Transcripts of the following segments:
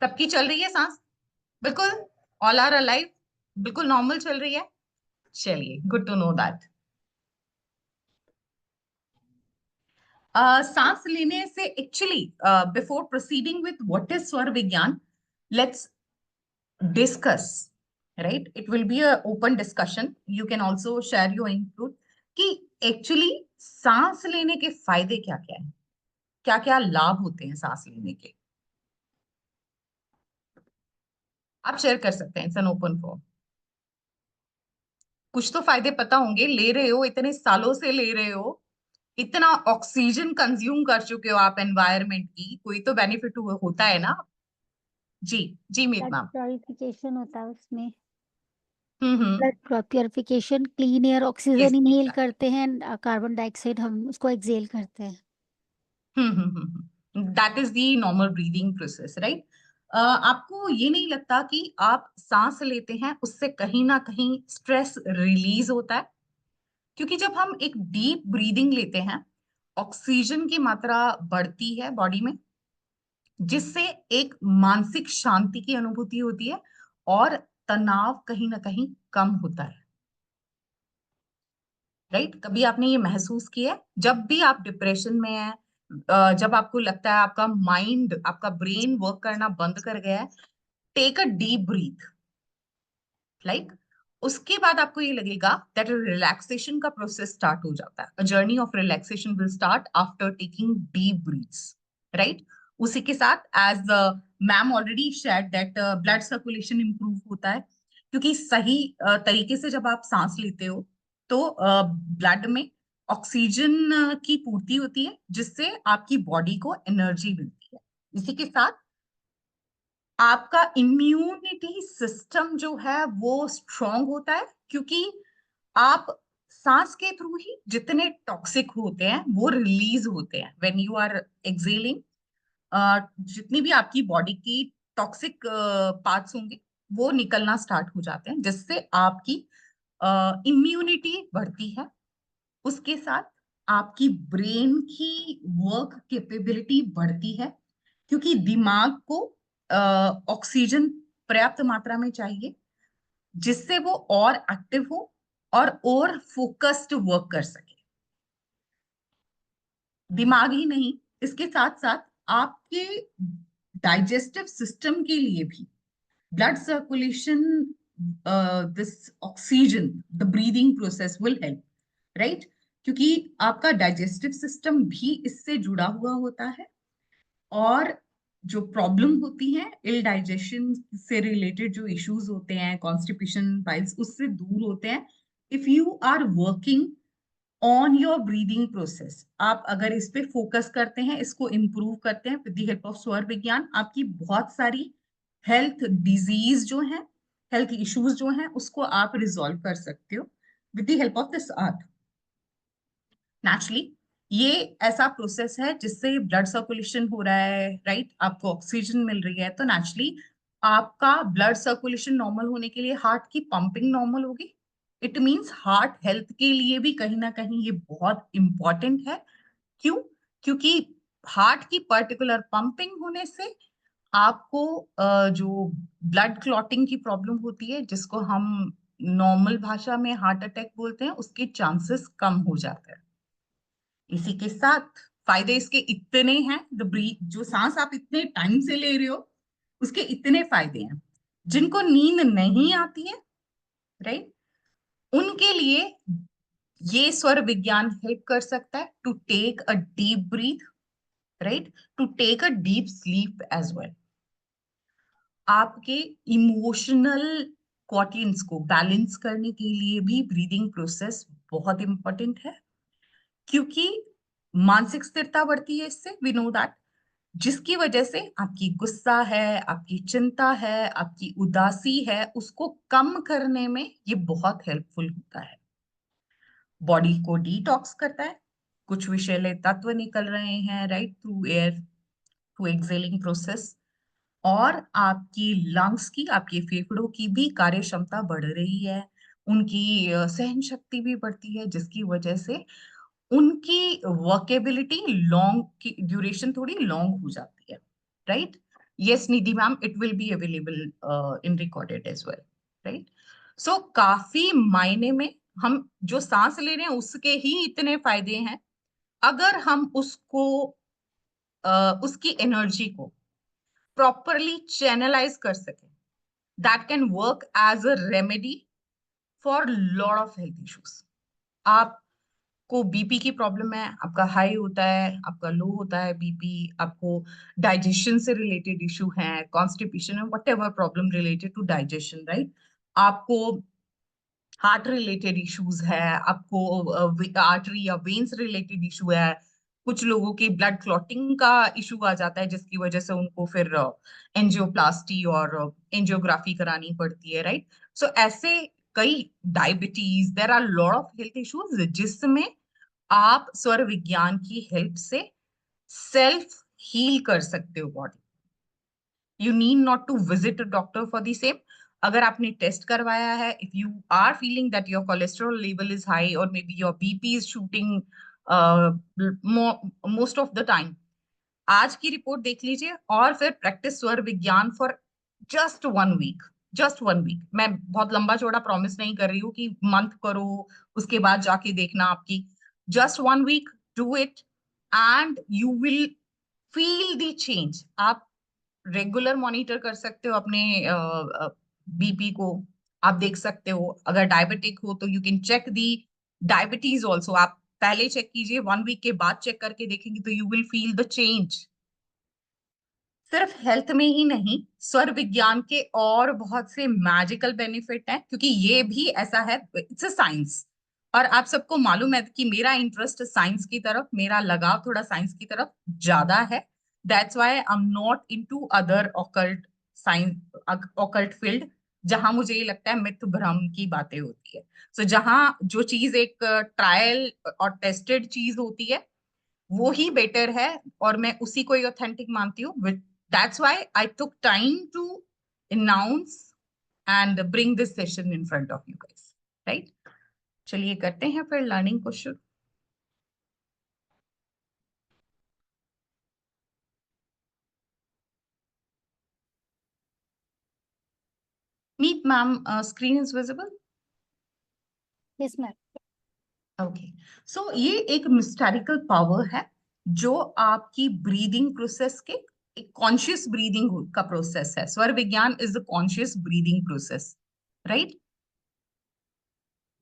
सबकी चल रही है सांस? बिल्कुल, ऑल आर अलाइव, बिल्कुल नॉर्मल चल रही है। चलिए, गुड टू नो दैट। सांस लेने से actually before proceeding with what is स्वर विज्ञान, let's discuss, right? It will be a open discussion, you can also share your input कि एक्चुअली सांस लेने के फायदे क्या क्या है, क्या क्या लाभ होते हैं सांस लेने के। आप शेयर कर सकते हैं, इट्स एन ओपन फॉर्म। कुछ तो फायदे पता होंगे, ले रहे हो, इतने सालों से ले रहे हो, इतना ऑक्सीजन कंज्यूम कर चुके हो आप एनवायरनमेंट की, कोई तो बेनिफिट होता है ना। जी, जी मीत ब्लड मैम। प्योरिफिकेशन होता है उसमें। हम्म। Blood purification, clean air, oxygen yes, inhale exact. करते हैं, कार्बन डाइऑक्साइड हम उसको एक्सहेल करते हैं। That is the normal breathing process, right? आपको ये नहीं लगता कि आप सांस लेते हैं उससे कहीं ना कहीं स्ट्रेस रिलीज होता है? क्योंकि जब हम एक डीप ब्रीदिंग लेते हैं, ऑक्सीजन की मात्रा बढ़ती है बॉडी में, जिससे एक मानसिक शांति की अनुभूति होती है और तनाव कहीं ना कहीं कम होता है, राइट? कभी आपने ये महसूस किया है जब भी आप डिप्रेशन में है, जब आपको लगता है आपका माइंड, आपका ब्रेन वर्क करना बंद कर गया है, take a deep breath, like उसके बाद आपको ये लगेगा दैट रिलैक्सेशन का प्रोसेस स्टार्ट हो जाता है। Journey of relaxation will start after taking deep breaths, right? उसी के साथ as ma'am already shared that blood circulation improve होता है, क्योंकि सही तरीके से जब आप सांस लेते हो तो ब्लड में ऑक्सीजन की पूर्ति होती है, जिससे आपकी बॉडी को एनर्जी मिलती है। इसी के साथ आपका इम्यूनिटी सिस्टम जो है वो स्ट्रांग होता है, क्योंकि आप सांस के थ्रू ही जितने टॉक्सिक होते हैं वो रिलीज होते हैं व्हेन यू आर एक्सेलिंग। जितनी भी आपकी बॉडी की टॉक्सिक पार्ट्स होंगे वो निकलना स्टार्ट हो जाते हैं, जिससे आपकी इम्यूनिटी बढ़ती है। उसके साथ आपकी ब्रेन की वर्क कैपेबिलिटी बढ़ती है, क्योंकि दिमाग को ऑक्सीजन पर्याप्त मात्रा में चाहिए, जिससे वो और एक्टिव हो और फोकस्ड वर्क कर सके। दिमाग ही नहीं, इसके साथ साथ आपके डाइजेस्टिव सिस्टम के लिए भी blood circulation, this oxygen, the breathing process will help, right? क्योंकि आपका डाइजेस्टिव सिस्टम भी इससे जुड़ा हुआ होता है, और जो प्रॉब्लम होती है इल डाइजेशन से रिलेटेड, जो इश्यूज होते हैं, कॉन्स्टिपेशन, बाइल्स, उससे दूर होते हैं if you are working on your breathing process. आप अगर इस पे फोकस करते हैं, इसको इम्प्रूव करते हैं विद द हेल्प ऑफ स्वर विज्ञान, आपकी बहुत सारी हेल्थ डिजीज जो है, हेल्थ इश्यूज जो हैं, उसको आप रिजॉल्व कर सकते हो with the help of this art. Naturally ये ऐसा प्रोसेस है जिससे ब्लड सर्कुलेशन हो रहा है, राइट? आपको ऑक्सीजन मिल रही है, तो नेचुरली आपका ब्लड सर्कुलेशन नॉर्मल होने के लिए हार्ट की पंपिंग नॉर्मल होगी। इट मींस हार्ट हेल्थ के लिए भी कहीं ना कहीं ये बहुत इंपॉर्टेंट है। क्यों? क्योंकि हार्ट की पर्टिकुलर पंपिंग होने से आपको जो ब्लड क्लॉटिंग की प्रॉब्लम होती है, जिसको हम नॉर्मल भाषा में हार्ट अटैक बोलते हैं, उसके चांसेस कम हो जाते हैं। इसी के साथ फायदे इसके इतने हैं, द ब्रीथ, जो सांस आप इतने टाइम से ले रहे हो, उसके इतने फायदे हैं। जिनको नींद नहीं आती है, राइट, उनके लिए ये स्वर विज्ञान हेल्प कर सकता है to take a deep breath, right, to take a deep sleep as well. आपके इमोशनल क्वार्टियंस को बैलेंस करने के लिए भी ब्रीदिंग प्रोसेस बहुत इंपॉर्टेंट है, क्योंकि मानसिक स्थिरता बढ़ती है इससे, वी नो दैट, जिसकी वजह से आपकी गुस्सा है, आपकी चिंता है, आपकी उदासी है, उसको कम करने में ये बहुत हेल्पफुल होता है। बॉडी को डिटॉक्स करता है, कुछ विषैले तत्व निकल रहे हैं, right, through air, through excelling process. और आपकी लंग्स की, आपके फेफड़ों की भी कार्य क्षमता बढ़ रही है, उनकी सहन शक्ति भी बढ़ती है, जिसकी वजह से उनकी वर्केबिलिटी लॉन्ग की ड्यूरेशन थोड़ी लॉन्ग हो जाती है, right? Yes, Nidhi ma'am, it will be available in recorded as well, right? So काफी मायने में हम जो सांस ले रहे हैं उसके ही इतने फायदे हैं, अगर हम उसको उसकी एनर्जी को प्रॉपरली चैनलाइज कर सकें, that can work as a remedy for lot of health issues. आपको बीपी की प्रॉब्लम है, आपका हाई होता है, आपका लो होता है बीपी, आपको डाइजेशन से रिलेटेड इशू है, कॉन्स्टिपेशन है, whatever problem related to digestion, right? आपको हार्ट रिलेटेड इश्यूज है, आपको आर्टरी या वेन्स रिलेटेड इशू है, कुछ लोगों की ब्लड क्लॉटिंग का इशू आ जाता है जिसकी वजह से उनको फिर एंजियोप्लास्टी और एंजियोग्राफी करानी पड़ती है, राइट? सो ऐसे कई, diabetes, there are lot of health issues जिसमें आप स्वर विज्ञान की हेल्प से सेल्फ हील कर सकते हो body. You need not to visit a doctor for the same. अगर आपने टेस्ट करवाया है, if you are feeling that your cholesterol level is high और maybe your BP is shooting most of the time, आज की report देख लीजिए और फिर प्रैक्टिस स्वर विज्ञान for just 1 week. Just 1 week, मैं बहुत लंबा चौड़ा प्रॉमिस नहीं कर रही हूँ कि मंथ करो उसके बाद जाके देखना आपकी। Just 1 week, do it and you will feel the change. आप रेगुलर मॉनिटर कर सकते हो अपने बीपी को, आप देख सकते हो। अगर डायबिटिक हो तो you can check the diabetes also, आप पहले चेक कीजिए, 1 वीक के बाद चेक करके देखेंगे तो you will feel the change. सिर्फ हेल्थ में ही नहीं, स्वर विज्ञान के और बहुत से मैजिकल बेनिफिट हैं, क्योंकि ये भी ऐसा है, इट्स अ साइंस। और आप सबको मालूम है कि मेरा इंटरेस्ट साइंस की तरफ, मेरा लगाव थोड़ा साइंस की तरफ ज्यादा है। That's why I am not into other occult science, occult field, जहां मुझे ये लगता है मिथ भ्रम की बातें होती है। सो जहां जो चीज एक ट्रायल और टेस्टेड चीज होती है वो ही बेटर है, और मैं उसी को ही ऑथेंटिक मानती हूँ। That's why I took time to announce and bring this session in front of you guys, right? चलिए करते हैं फिर लर्निंग को शुरू। Meet ma'am, screen is visible? Yes ma'am. Okay. So ये एक मिस्टेरिकल पावर है जो आपकी ब्रीदिंग प्रोसेस के, एक कॉन्शियस ब्रीदिंग का प्रोसेस है। स्वर विज्ञान is the conscious breathing process, right?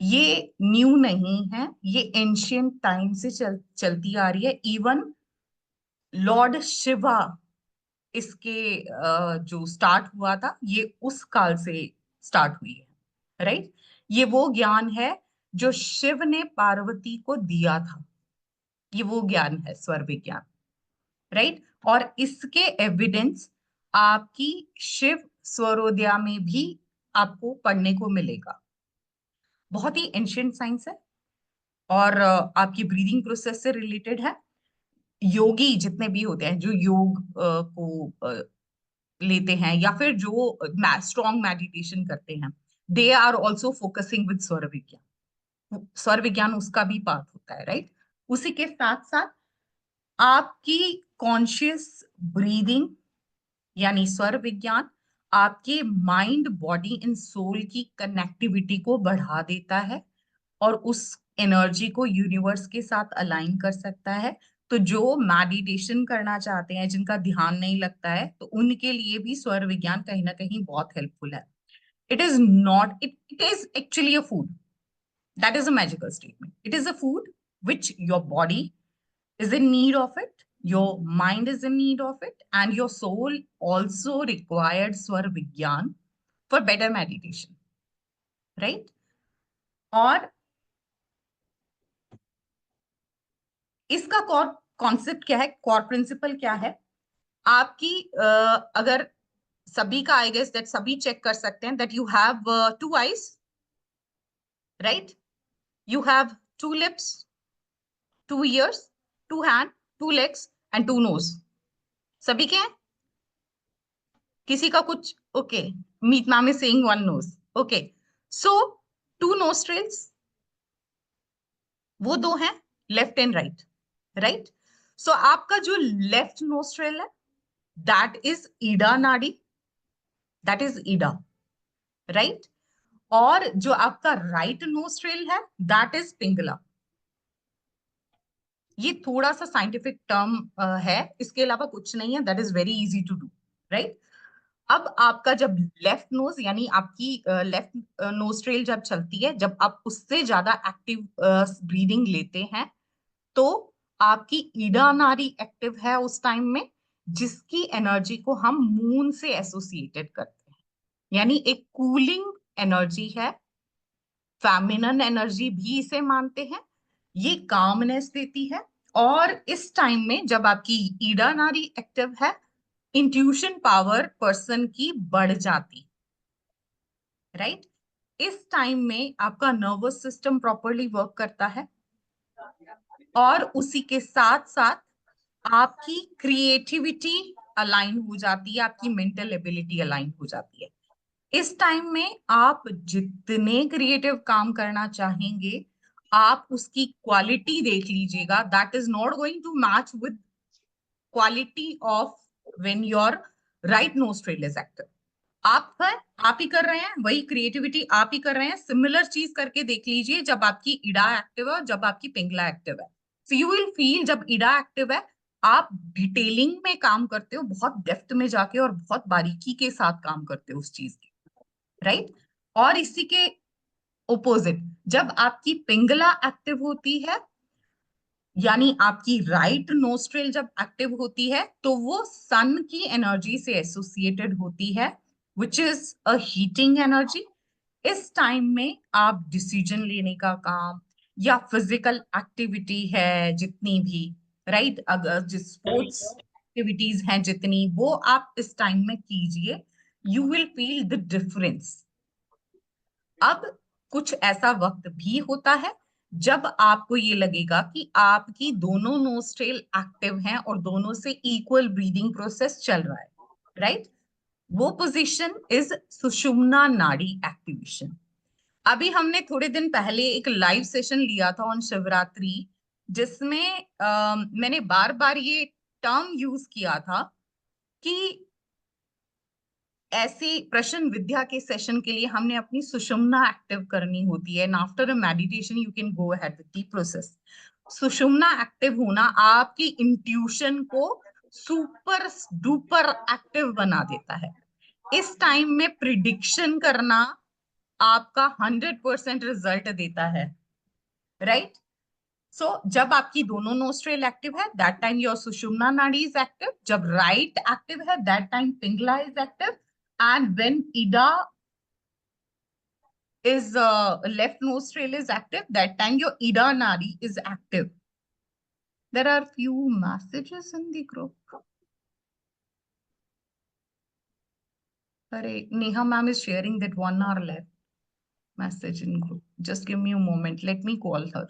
ये न्यू नहीं है, ये एंशियंट टाइम से चलती आ रही है। इवन लॉर्ड शिवा, इसके जो स्टार्ट हुआ था ये उस काल से स्टार्ट हुई है, राइट? ये वो ज्ञान है जो शिव ने पार्वती को दिया था, ये वो ज्ञान है स्वर विज्ञान, राइट? और इसके एविडेंस आपकी शिव स्वरोदया में भी आपको पढ़ने को मिलेगा। बहुत ही एंशियंट साइंस है और आपकी ब्रीदिंग प्रोसेस से रिलेटेड है। योगी जितने भी होते हैं जो योग को लेते हैं या फिर जो स्ट्रॉन्ग मेडिटेशन करते हैं, they are also focusing with स्वर विज्ञान। स्वर विज्ञान उसका भी पार्ट होता है, राइट? उसी के साथ साथ आपकी कॉन्शियस ब्रीदिंग यानी स्वर विज्ञान आपके माइंड, बॉडी एंड सोल की कनेक्टिविटी को बढ़ा देता है और उस एनर्जी को यूनिवर्स के साथ अलाइन कर सकता है। तो जो मेडिटेशन करना चाहते हैं, जिनका ध्यान नहीं लगता है, तो उनके लिए भी स्वर विज्ञान कहीं ना कहीं बहुत हेल्पफुल है। It is not, it is actually a food. That is a magical statement. It is a food which your body is in need of it, your mind is in need of it, and your soul also required swar vigyan for better meditation, right? और इसका core concept क्या है, core principal क्या है? आपकी अगर सभी का, आई गेस दैट सभी चेक कर सकते हैं that you have 2 eyes, right? You have 2 lips, 2 ears, 2 hands, 2 legs and 2 nose। सभी के हैं? किसी का कुछ? Okay, Meet ma'am is saying 1 nose। Okay, so 2 nostrils, वो 2 हैं, left and right, right? So आपका जो लेफ्ट नोस्ट्रेल है दैट इज ईडा नाड़ी, दैट इज ईडा, राइट। और जो आपका राइट नोस्ट्रेल है दैट इज पिंगला। ये थोड़ा सा साइंटिफिक टर्म है, इसके अलावा कुछ नहीं है, that is very easy to do, right. अब आपका जब लेफ्ट नोज यानी आपकी लेफ्ट नोस्ट्रेल जब चलती है, जब आप उससे ज्यादा एक्टिव ब्रीदिंग लेते हैं, तो आपकी ईडा नाड़ी एक्टिव है उस टाइम में, जिसकी एनर्जी को हम मून से एसोसिएटेड करते हैं, यानी एक कूलिंग एनर्जी है, फेमिनन एनर्जी भी इसे मानते हैं। ये कामनेस देती है। और इस टाइम में जब आपकी ईडा नाड़ी एक्टिव है, इंट्यूशन पावर पर्सन की बढ़ जाती, राइट। इस टाइम में आपका नर्वस सिस्टम प्रॉपरली वर्क करता है, और उसी के साथ साथ आपकी क्रिएटिविटी अलाइन हो जाती है, आपकी मेंटल एबिलिटी अलाइन हो जाती है। इस टाइम में आप जितने क्रिएटिव काम करना चाहेंगे, आप उसकी क्वालिटी देख लीजिएगा, that is not going to match with quality of when your right nostril is active. आप है, आप ही कर रहे हैं, वही क्रिएटिविटी आप ही कर रहे हैं। सिमिलर चीज करके देख लीजिए जब आपकी इडा एक्टिव है और जब आपकी पिंगला एक्टिव है। सो यू विल फील जब इडा एक्टिव है, आप डिटेलिंग में काम करते हो, बहुत डेप्थ में जाके और बहुत बारीकी के साथ काम करते हो उस चीज के, राइट। और इसी के ओपोजिट जब आपकी पिंगला एक्टिव होती है, यानी आपकी राइट नोस्ट्रिल जब एक्टिव होती है, तो वो सन की एनर्जी से एसोसिएटेड होती है, which is a heating energy. इस टाइम में आप डिसीजन लेने का काम या फिजिकल एक्टिविटी है जितनी भी, राइट, अगर जिस स्पोर्ट्स एक्टिविटीज हैं जितनी, वो आप इस टाइम में कीजिए, you will feel the difference. अब कुछ ऐसा वक्त भी होता है जब आपको ये लगेगा कि आपकी दोनों नोस्ट्रेल एक्टिव हैं और दोनों से इक्वल ब्रीदिंग प्रोसेस चल रहा है, राइट। वो पोजीशन इज सुषुम्ना नाड़ी एक्टिवेशन। अभी हमने थोड़े दिन पहले एक लाइव सेशन लिया था ऑन शिवरात्रि, जिसमें मैंने बार बार ये टर्म यूज किया था कि ऐसी प्रश्न विद्या के सेशन के लिए हमने अपनी सुषुम्ना एक्टिव करनी होती है, and after a meditation you can go ahead with the process. Sushumna active होना आपकी इंट्यूशन को सुपर डुपर एक्टिव बना देता है। इस टाइम में प्रिडिक्शन करना आपका 100% रिजल्ट देता है, राइट। सो जब आपकी दोनों नोस्ट्रेल एक्टिव है, that time your Sushumna nadi is active. जब राइट एक्टिव है, that time Pingala is active. And when Ida is left nostril is active, that time your Ida nadi is active. There are few messages in the group. Sorry, Neha ma'am is sharing that 1 hour left message in group. Just give me a moment. Let me call her.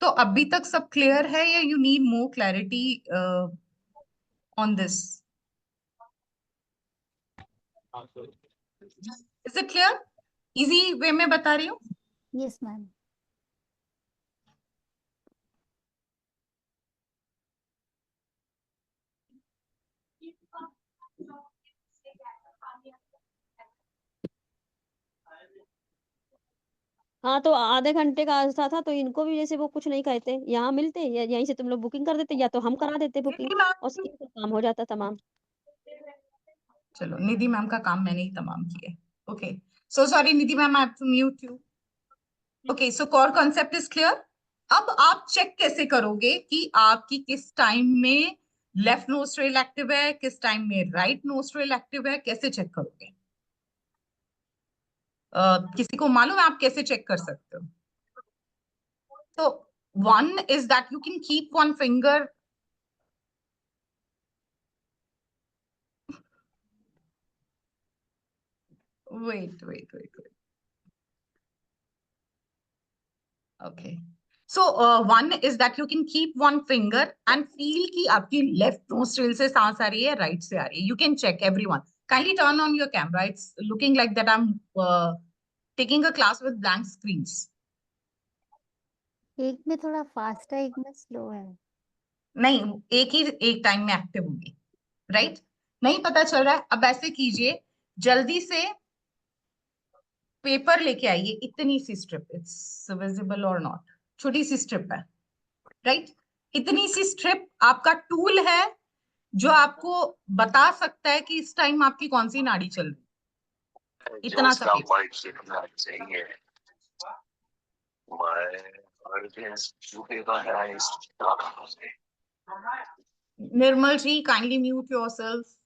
तो अभी तक सब clear है या you need more clarity on this? Is it clear? Easy way में बता रही हूँ। Yes, ma'am. हाँ तो आधे घंटे का आस्था था, तो इनको भी जैसे वो कुछ नहीं कहते, यहाँ मिलते या यहीं से तुम लोग बुकिंग कर देते, या तो हम करा देते बुकिंग और इनका काम हो जाता तमाम। चलो, निधि मैम का काम मैंने ही तमाम किया। Okay, so sorry Nidhi ma'am, I have to mute you. Okay, so core concept is clear. अब आप चेक कैसे करोगे कि आपकी किस टाइम में लेफ्ट नोस्ट्रेल एक्टिव है, किस टाइम में राइट नोस्ट्रेल एक्टिव है, कैसे चेक करोगे? किसी को मालूम है आप कैसे चेक कर सकते हो? तो one is that you can keep one finger, wait. Okay. So one is that you can keep one finger and feel कि आपकी left nostril से सांस आ रही है, right से आ रही है. You can check everyone. Kindly turn on your camera. It's looking like that I'm taking a class with blank screens. एक में थोड़ा फास्ट है, एक में स्लो है। नहीं, एक ही एक टाइम में एक्टिव होंगी, राइट? नहीं पता चल रहा है? अब ऐसे कीजिए, जल्दी से पेपर लेके आइए, इतनी सी स्ट्रिप, इट्स विजिबल और नॉट, छोटी सी स्ट्रिप है, राइट? इतनी सी स्ट्रिप आपका टूल है जो आपको बता सकता है कि इस टाइम आपकी कौन सी नाड़ी चल रही है। इतना सा Nirmal ji, kindly mute yourself.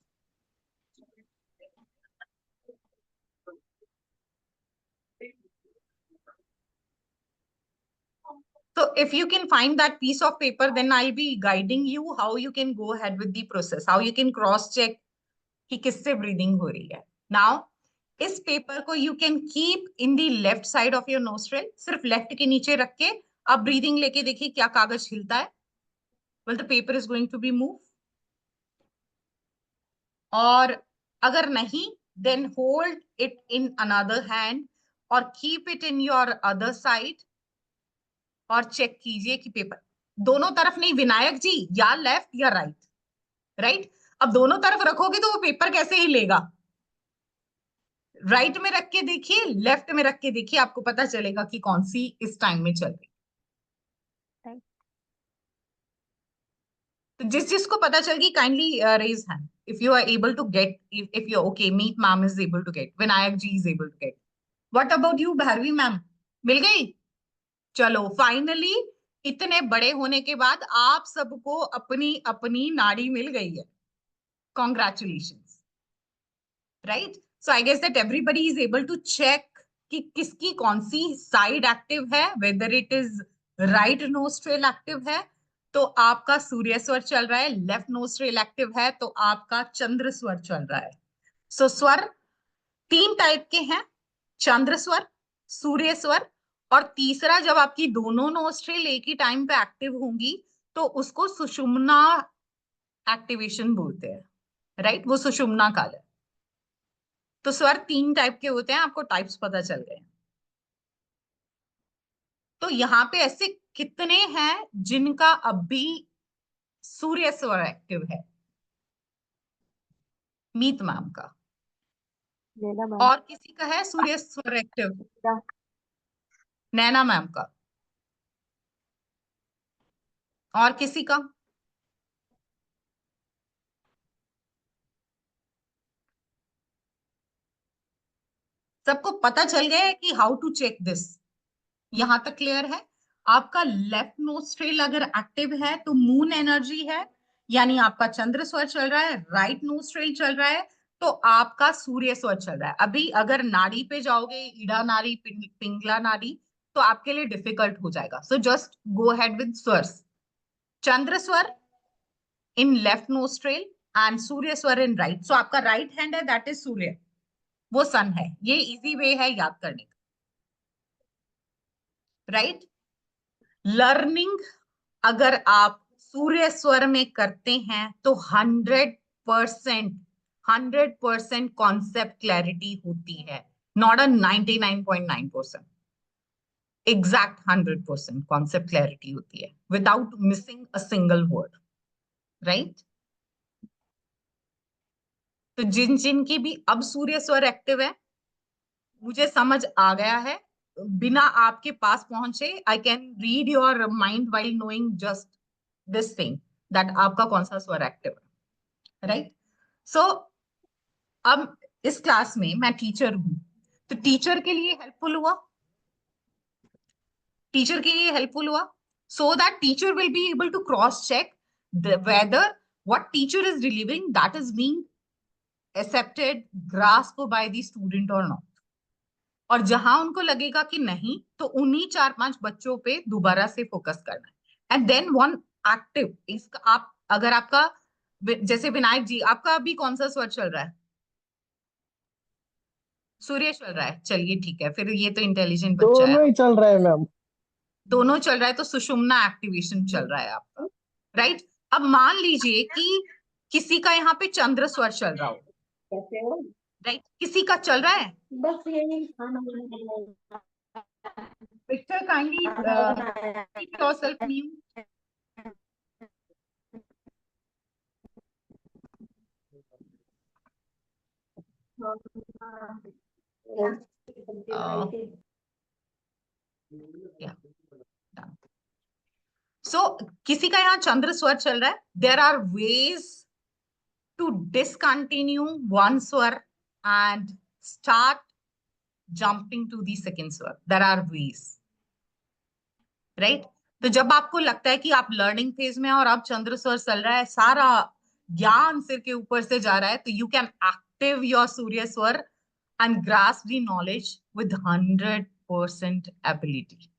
So if you can find that piece of paper, then I'll be guiding you how you can go ahead with the process, how you can cross check कि किससे breathing हो रही है. Now, इस paper को you can keep in the left side of your nostril, सिर्फ left के नीचे रख के आप breathing लेके देखिए क्या कागज हिलता है. Well, the paper is going to be moved. और अगर नहीं, then hold it in another hand or keep it in your other side. और चेक कीजिए कि पेपर दोनों तरफ नहीं, विनायक जी, या लेफ्ट या राइट, राइट? अब दोनों तरफ रखोगे तो वो पेपर कैसे ही लेगा? राइट में रख के देखिए, लेफ्ट में रख के देखिए, आपको पता चलेगा कि कौन सी इस टाइम में चल रही। Right. तो जिसको पता चल गई, kindly raise hand if you are able to get, if you okay, Meet ma'am is able to get, Vinayak ji is able to get. What about you Bharvi ma'am, मिल गई? चलो, फाइनली इतने बड़े होने के बाद आप सबको अपनी अपनी नाड़ी मिल गई है. Congratulations, right? So I guess that everybody is able to check कि किसकी कौन सी साइड एक्टिव है, whether it is right nostril active है तो आपका सूर्य स्वर चल रहा है, लेफ्ट nostril एक्टिव है तो आपका चंद्र स्वर चल रहा है. सो स्वर 3 टाइप के हैं, चंद्र स्वर, सूर्य स्वर, और तीसरा जब आपकी दोनों नोस्ट्रिल एक ही टाइम पे एक्टिव होंगी तो उसको सुषुम्ना एक्टिवेशन बोलते हैं, राइट? वो सुषुम्ना काल है. तो स्वर 3 टाइप के होते हैं, आपको टाइप्स पता चल गए. तो यहाँ पे ऐसे कितने हैं जिनका अभी सूर्य स्वर एक्टिव है? मीत मैम का. और किसी का है सूर्य स्वर एक्टिव? नैना मैम का. और किसी का? सबको पता चल गया है कि हाउ टू चेक दिस? यहां तक क्लियर है? आपका लेफ्ट नोस्ट्रिल अगर एक्टिव है तो मून एनर्जी है, यानी आपका चंद्र स्वर चल रहा है. राइट नोस्ट्रिल चल रहा है तो आपका सूर्य स्वर चल रहा है. अभी अगर नाड़ी पे जाओगे, ईड़ा नाड़ी, पिंगला नाड़ी, तो आपके लिए डिफिकल्ट हो जाएगा. So just go ahead with swars. Chandra swar in left nostril and surya swar in right. So आपका राइट हैंड है, दैट इज सूर्य, वो सन है. ये इजी वे है याद करने का, राइट? लर्निंग अगर आप सूर्य स्वर में करते हैं तो 100% कॉन्सेप्ट क्लैरिटी होती है. Not a 99.9%, exact 100% concept clarity होती है without missing a single word, right? तो जिन जिन की भी अब सूर्य स्वर एक्टिव है, मुझे समझ आ गया है, बिना आपके पास पहुंचे I can read your mind while knowing just this thing that आपका कौन सा स्वर एक्टिव है, राइट? सो अब इस क्लास में मैं टीचर हूं, तो टीचर के लिए हेल्पफुल हुआ, टीचर के लिए हेल्पफुल हुआ, so that teacher will be able to cross check whether what teacher is delivering that is being accepted, grasped by the student और नॉट. और जहां उनको लगेगा कि नहीं, तो उन्हीं 4-5 बच्चों पे दोबारा से फोकस करना है. एंड देन वन एक्टिव, इसका आप अगर आपका जैसे विनायक जी, आपका अभी कौन सा स्वर चल रहा है? सूर्य चल रहा है. चलिए ठीक है, फिर ये तो इंटेलिजेंट बच्चा है. दोनों ही चल रहा है मैम. दोनों चल रहा है तो सुषुम्ना एक्टिवेशन चल रहा है आपका, राइट। अब मान लीजिए कि किसी का यहाँ पे चंद्र स्वर चल रहा हो, राइट, किसी का चल रहा है। बस यही Victor, kindly keep yourself mute. Yeah. Done. So किसी का यहाँ चंद्र स्वर चल रहा है, there are ways to discontinue one swar and start jumping to the second swar. There are ways, right? तो जब आपको लगता है कि आप लर्निंग फेज में और आप चंद्र स्वर चल रहा है, सारा ज्ञान सिर के ऊपर से जा रहा है, तो यू कैन एक्टिव योर सूर्य स्वर and grasp the knowledge with 100% ability.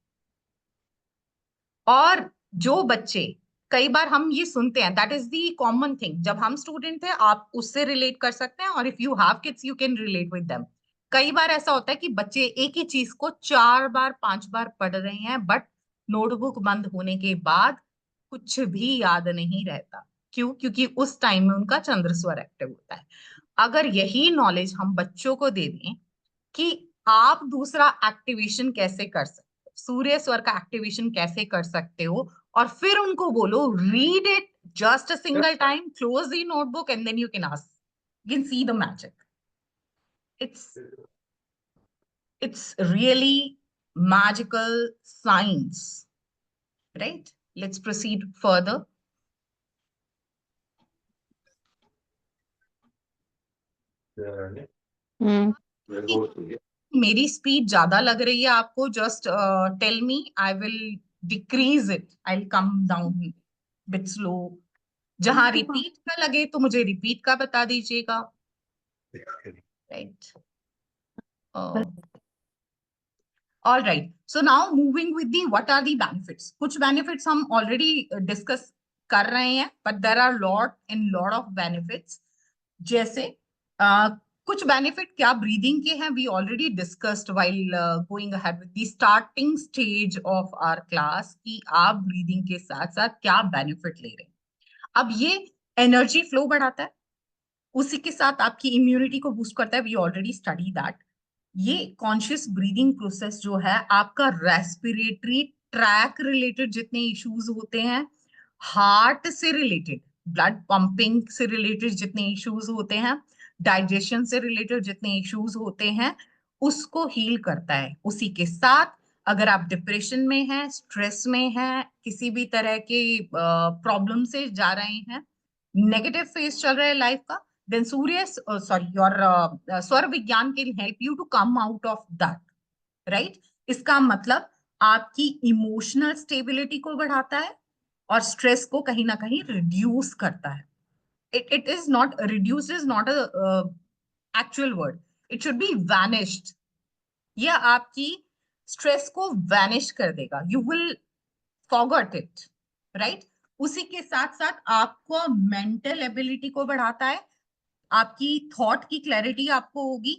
और जो बच्चे, कई बार हम ये सुनते हैं, that is the common thing, जब हम स्टूडेंट थे आप उससे रिलेट कर सकते हैं, और if you have kids you can relate with them. कई बार ऐसा होता है कि बच्चे एक ही चीज को 4 बार 5 बार पढ़ रहे हैं, बट नोटबुक बंद होने के बाद कुछ भी याद नहीं रहता। क्यों? क्योंकि उस टाइम में उनका चंद्र स्वर एक्टिव होता है। अगर यही नॉलेज हम बच्चों को दे दें कि आप दूसरा एक्टिवेशन कैसे कर सकते हो, सूर्य स्वर का एक्टिवेशन कैसे कर सकते हो, और फिर उनको बोलो read it just a single time, close the notebook and then you can ask, you can see the magic. It's really magical science, right? Let's proceed further. मेरी स्पीड ज्यादा लग रही है आपको, just tell me, I will decrease it, I will come down bit slow. जहां repeat का लगे तो मुझे रिपीट का बता दीजिएगा, right? All right, so now moving with the what are the benefits. कुछ बेनिफिट्स हम ऑलरेडी डिस्कस कर रहे हैं, but there are lot of benefits. जैसे कुछ बेनिफिट क्या ब्रीदिंग के हैं, we already discussed while going ahead with the starting stage of our class, कि आप ब्रीदिंग के साथ साथ क्या बेनिफिट ले रहे हैं। अब ये एनर्जी फ्लो बढ़ाता है, उसी के साथ आपकी इम्यूनिटी को बूस्ट करता है, वी ऑलरेडी स्टडी दैट। ये कॉन्शियस ब्रीदिंग प्रोसेस जो है, आपका रेस्पिरेटरी ट्रैक रिलेटेड जितने इश्यूज होते हैं, हार्ट से रिलेटेड, ब्लड पंपिंग से रिलेटेड जितने इश्यूज होते हैं, डाइजेशन से रिलेटेड जितने इश्यूज होते हैं, उसको हील करता है। उसी के साथ अगर आप डिप्रेशन में हैं, स्ट्रेस में हैं, किसी भी तरह के प्रॉब्लम से जा रहे हैं, नेगेटिव फेज चल रहा है लाइफ का, then your स्वर विज्ञान can help you to come out of that, right? इसका मतलब आपकी इमोशनल स्टेबिलिटी को बढ़ाता है और स्ट्रेस को कहीं ना कहीं रिड्यूस करता है। it is not, reduce is not a actual word, it should be vanished। यह आपकी स्ट्रेस को वैनिश कर देगा, you will forget it, right? उसी के साथ साथ आपको मेंटल एबिलिटी को बढ़ाता है, आपकी थॉट की क्लैरिटी आपको होगी,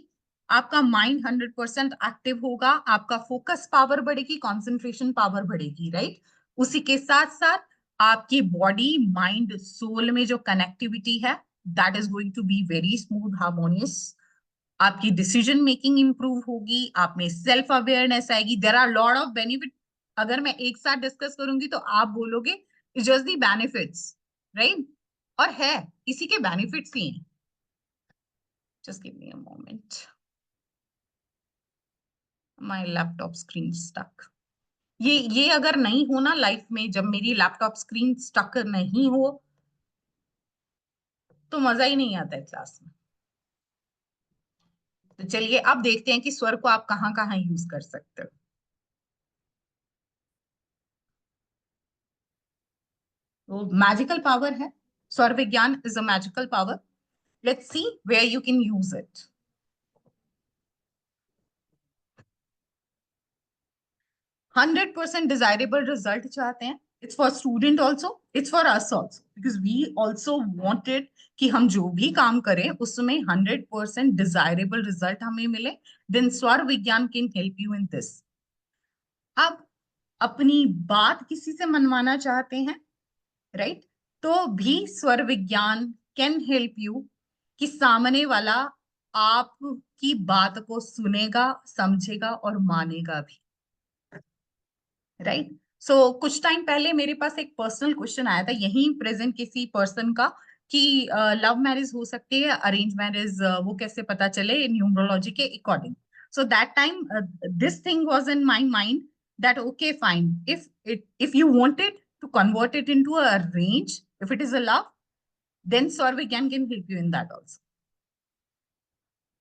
आपका माइंड 100% एक्टिव होगा, आपका फोकस पावर बढ़ेगी, कंसंट्रेशन पावर बढ़ेगी, राइट? उसी के साथ साथ आपकी बॉडी माइंड सोल में जो कनेक्टिविटी है, that is going to be very smooth harmonious. आपकी डिसीजन मेकिंग इंप्रूव होगी, आप में सेल्फ अवेयरनेस आएगी। There are lot of benefit, अगर मैं एक साथ डिस्कस करूंगी तो आप बोलोगे it's just the benefits, right? और है, इसी के बेनिफिट्स ही हैं। Just give me a moment. My laptop screen stuck. ये अगर नहीं हो ना लाइफ में, जब मेरी लैपटॉप स्क्रीन स्टक नहीं हो तो मजा ही नहीं आता है क्लास में। तो चलिए अब देखते हैं कि स्वर को आप कहाँ कहाँ यूज कर सकते हो। तो मैजिकल पावर है, स्वर विज्ञान is a magical power. Let's see where you can use it. 100% desirable result चाहते हैं, it's for student also, it's for us also, because we also wanted कि हम जो भी काम करें उसमें 100% desirable result हमें मिले, then स्वर विज्ञान can help you in this। अब अपनी बात किसी से मनवाना चाहते हैं, राइट, तो भी स्वर विज्ञान कैन हेल्प यू कि सामने वाला आपकी बात को सुनेगा, समझेगा और मानेगा भी, राइट। सो कुछ टाइम पहले मेरे पास एक पर्सनल क्वेश्चन आया था यहीं प्रेजेंट किसी पर्सन का कि लव मैरिज हो सकती है, अरेंज मैरिज वो कैसे पता चले न्यूमरोलॉजी के according. So that time this thing was in my mind that okay fine, if you wanted to convert it into a range, if it is a love, then Swarv Vigyan can help you in that also,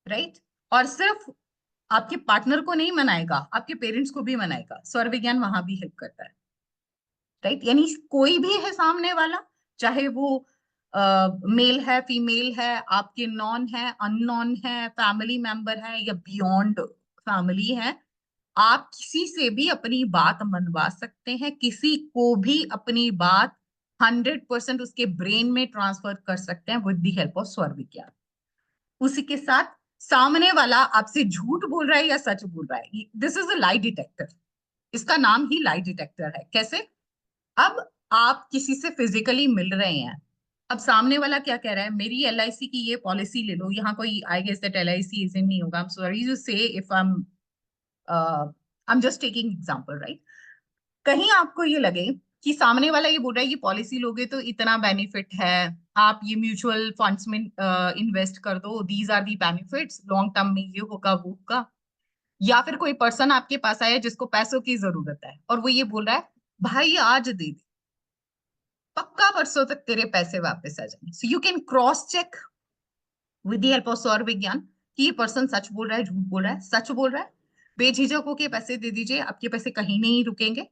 right? और सिर्फ आपके partner को नहीं मनाएगा, आपके parents को भी मनाएगा, स्वर विज्ञान वहां भी हेल्प करता है, राइट। यानी कोई भी है सामने वाला, चाहे वो मेल है, फीमेल है, आपके नॉन है, अननॉन है, फैमिली मेंबर है या बियॉन्ड फैमिली है, आप किसी से भी अपनी बात मनवा सकते हैं, किसी को भी अपनी बात 100% उसके ब्रेन में ट्रांसफर कर सकते हैं विद द हेल्प ऑफ स्वर विज्ञान। उसी के साथ सामने वाला आपसे झूठ बोल रहा है या सच बोल रहा है, this is a lie detector, इसका नाम ही लाई डिटेक्टर है। कैसे? अब आप किसी से फिजिकली मिल रहे हैं, अब सामने वाला क्या कह रहा है, मेरी LIC की ये पॉलिसी ले लो, यहाँ कोई I guess that LIC agent नहीं होगा, I am sorry to say if I am just taking example, right. कहीं आपको ये लगे कि सामने वाला ये बोल रहा है ये पॉलिसी लोगे तो इतना बेनिफिट है, आप ये म्यूचुअल फंड्स में इन्वेस्ट कर दो, these are the benefits, long term में ये होगा वो होगा। या फिर कोई पर्सन आपके पास आया जिसको पैसों की जरूरत है और वो ये बोल रहा है भाई आज दे दे, पक्का परसों तक तेरे पैसे वापस आ जाएंगे। So you can cross check with the help of सौर विज्ञान कि ये पर्सन सच बोल रहा है, झूठ बोल रहा है। सच बोल रहा है, बेझिझक होके पैसे दे दीजिए, आपके पैसे कहीं नहीं रुकेंगे।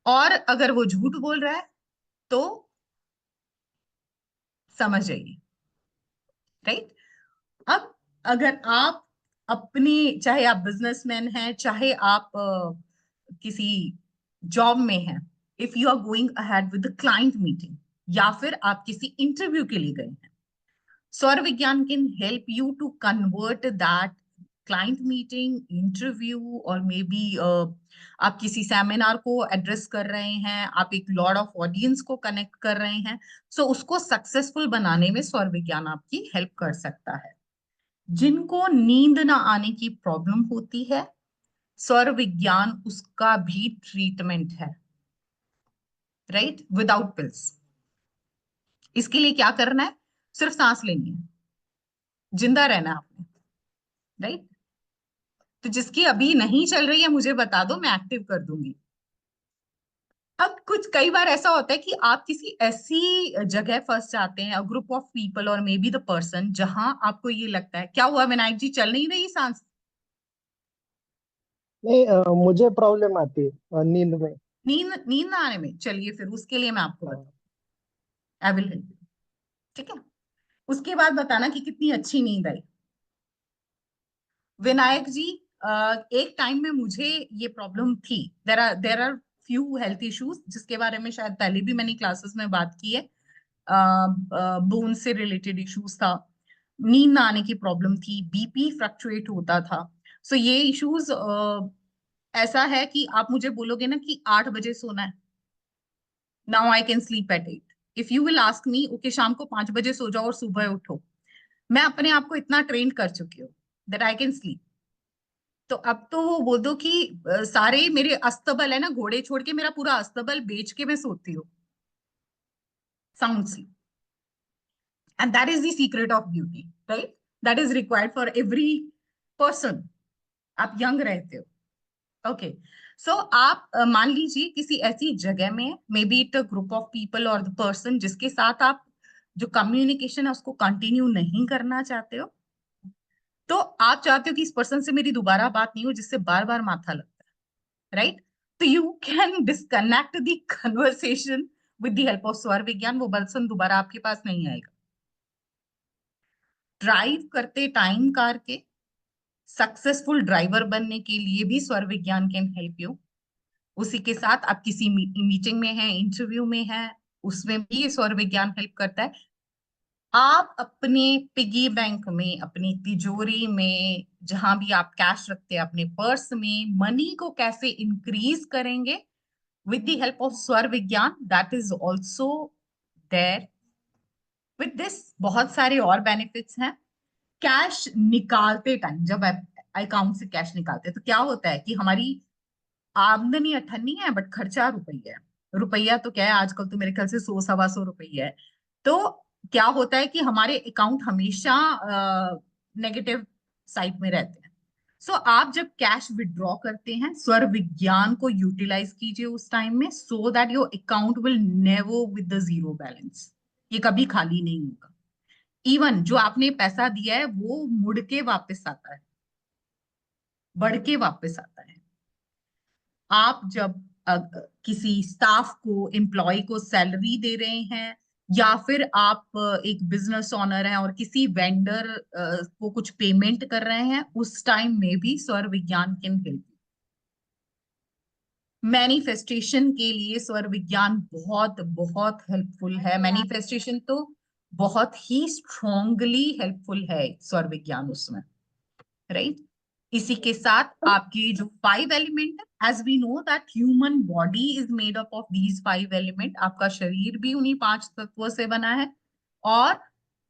और अगर वो झूठ बोल रहा है तो समझ जाइए, राइट। अब अगर आप अपनी, चाहे आप बिजनेसमैन हैं, चाहे आप किसी जॉब में हैं, if you are going ahead with the client meeting या फिर आप किसी इंटरव्यू के लिए गए हैं, स्वर विज्ञान can help you to convert that client meeting, interview और मे बी आप किसी सेमिनार को एड्रेस कर रहे हैं, आप एक लॉट ऑफ ऑडियंस को कनेक्ट कर रहे हैं, सो उसको सक्सेसफुल बनाने में स्वर विज्ञान आपकी हेल्प कर सकता है। जिनको नींद ना आने की प्रॉब्लम होती है, स्वर विज्ञान उसका भी ट्रीटमेंट है, राइट, विदाउट पिल्स। इसके लिए क्या करना है, सिर्फ सांस लेनी है, जिंदा रहना है आपने, राइट। तो जिसकी अभी नहीं चल रही है मुझे बता दो, मैं एक्टिव कर दूंगी। अब कुछ कई बार ऐसा होता है कि आप किसी ऐसी जगह फंस जाते हैं, ग्रुप ऑफ पीपल और मे बी द पर्सन, जहां आपको ये लगता है, क्या हुआ विनायक जी, चल नहीं रही सांस? नहीं, मुझे प्रॉब्लम आती है नींद में। नींद ना आने में, चलिए फिर उसके लिए मैं आपको बताऊं, आई विल हेल्प यू, ठीक है। उसके बाद बताना कि कितनी अच्छी नींद आई। विनायक जी, एक टाइम में मुझे ये प्रॉब्लम थी, there are few health issues जिसके बारे में शायद पहले भी मैंने क्लासेस में बात की है। बोन से रिलेटेड इश्यूज था, नींद ना आने की प्रॉब्लम थी, BP फ्लक्चुएट होता था। सो ये इश्यूज ऐसा है कि आप मुझे बोलोगे ना कि 8 बजे सोना है, now I can sleep at 8। If you will ask me okay शाम को 5 बजे सो जाओ और सुबह उठो, मैं अपने आप को इतना ट्रेन कर चुकी हूँ दैट आई कैन स्लीप। तो अब तो वो बोल दो कि सारे मेरे अस्तबल है ना, घोड़े छोड़ के मेरा पूरा अस्तबल बेच के मैं सोती हूँ, sound sleep. And that is the secret of beauty, right, that is required for every person. आप यंग रहते हो, ओके। सो आप मान लीजिए किसी ऐसी जगह में, may be it a group of people और द पर्सन जिसके साथ आप जो कम्युनिकेशन है उसको कंटिन्यू नहीं करना चाहते हो, तो आप चाहते हो कि इस पर्सन से मेरी दोबारा बात नहीं हो जिससे बार बार माथा लगता है, राइट। तो you can disconnect the conversation with the help of स्वर विज्ञान, वो पर्सन दोबारा आपके पास नहीं आएगा। ड्राइव करते टाइम कार के सक्सेसफुल ड्राइवर बनने के लिए भी स्वर विज्ञान कैन हेल्प यू। उसी के साथ आप किसी मीटिंग में हैं, इंटरव्यू में हैं, उसमें भी ये स्वर विज्ञान हेल्प करता है। आप अपने पिगी बैंक में, अपनी तिजोरी में, जहां भी आप कैश रखते हैं, अपने पर्स में मनी को कैसे इंक्रीज करेंगे, with the help of स्वर विज्ञान that is also there. with this बहुत सारे और बेनिफिट्स हैं। कैश निकालते टाइम, जब अकाउंट से कैश निकालते हैं तो क्या होता है कि हमारी आमदनी अठन्नी है बट खर्चा रुपया है। रुपया तो क्या है, आजकल तो मेरे ख्याल से 100-125 है। तो क्या होता है कि हमारे अकाउंट हमेशा नेगेटिव साइड में रहते हैं। सो आप जब कैश विड्रॉ करते हैं, स्वर विज्ञान को यूटिलाइज कीजिए उस टाइम में, so that your account will never with the zero balance. ये कभी खाली नहीं होगा। इवन जो आपने पैसा दिया है वो मुड़ के वापस आता है, बढ़ के वापस आता है। आप जब किसी स्टाफ को, एम्प्लॉय को सैलरी दे रहे हैं, या फिर आप एक बिजनेस ओनर हैं और किसी वेंडर को कुछ पेमेंट कर रहे हैं, उस टाइम में भी स्वर विज्ञान कैन हेल्प। मैनिफेस्टेशन के लिए स्वर विज्ञान बहुत बहुत हेल्पफुल है। मैनिफेस्टेशन तो बहुत ही स्ट्रांगली हेल्पफुल है स्वर विज्ञान उसमें, राइट। इसी के साथ आपकी जो 5 एलिमेंट है, as we know that human body is made up of these 5 element. आपका शरीर भी उन्हीं 5 तत्वों से बना है, और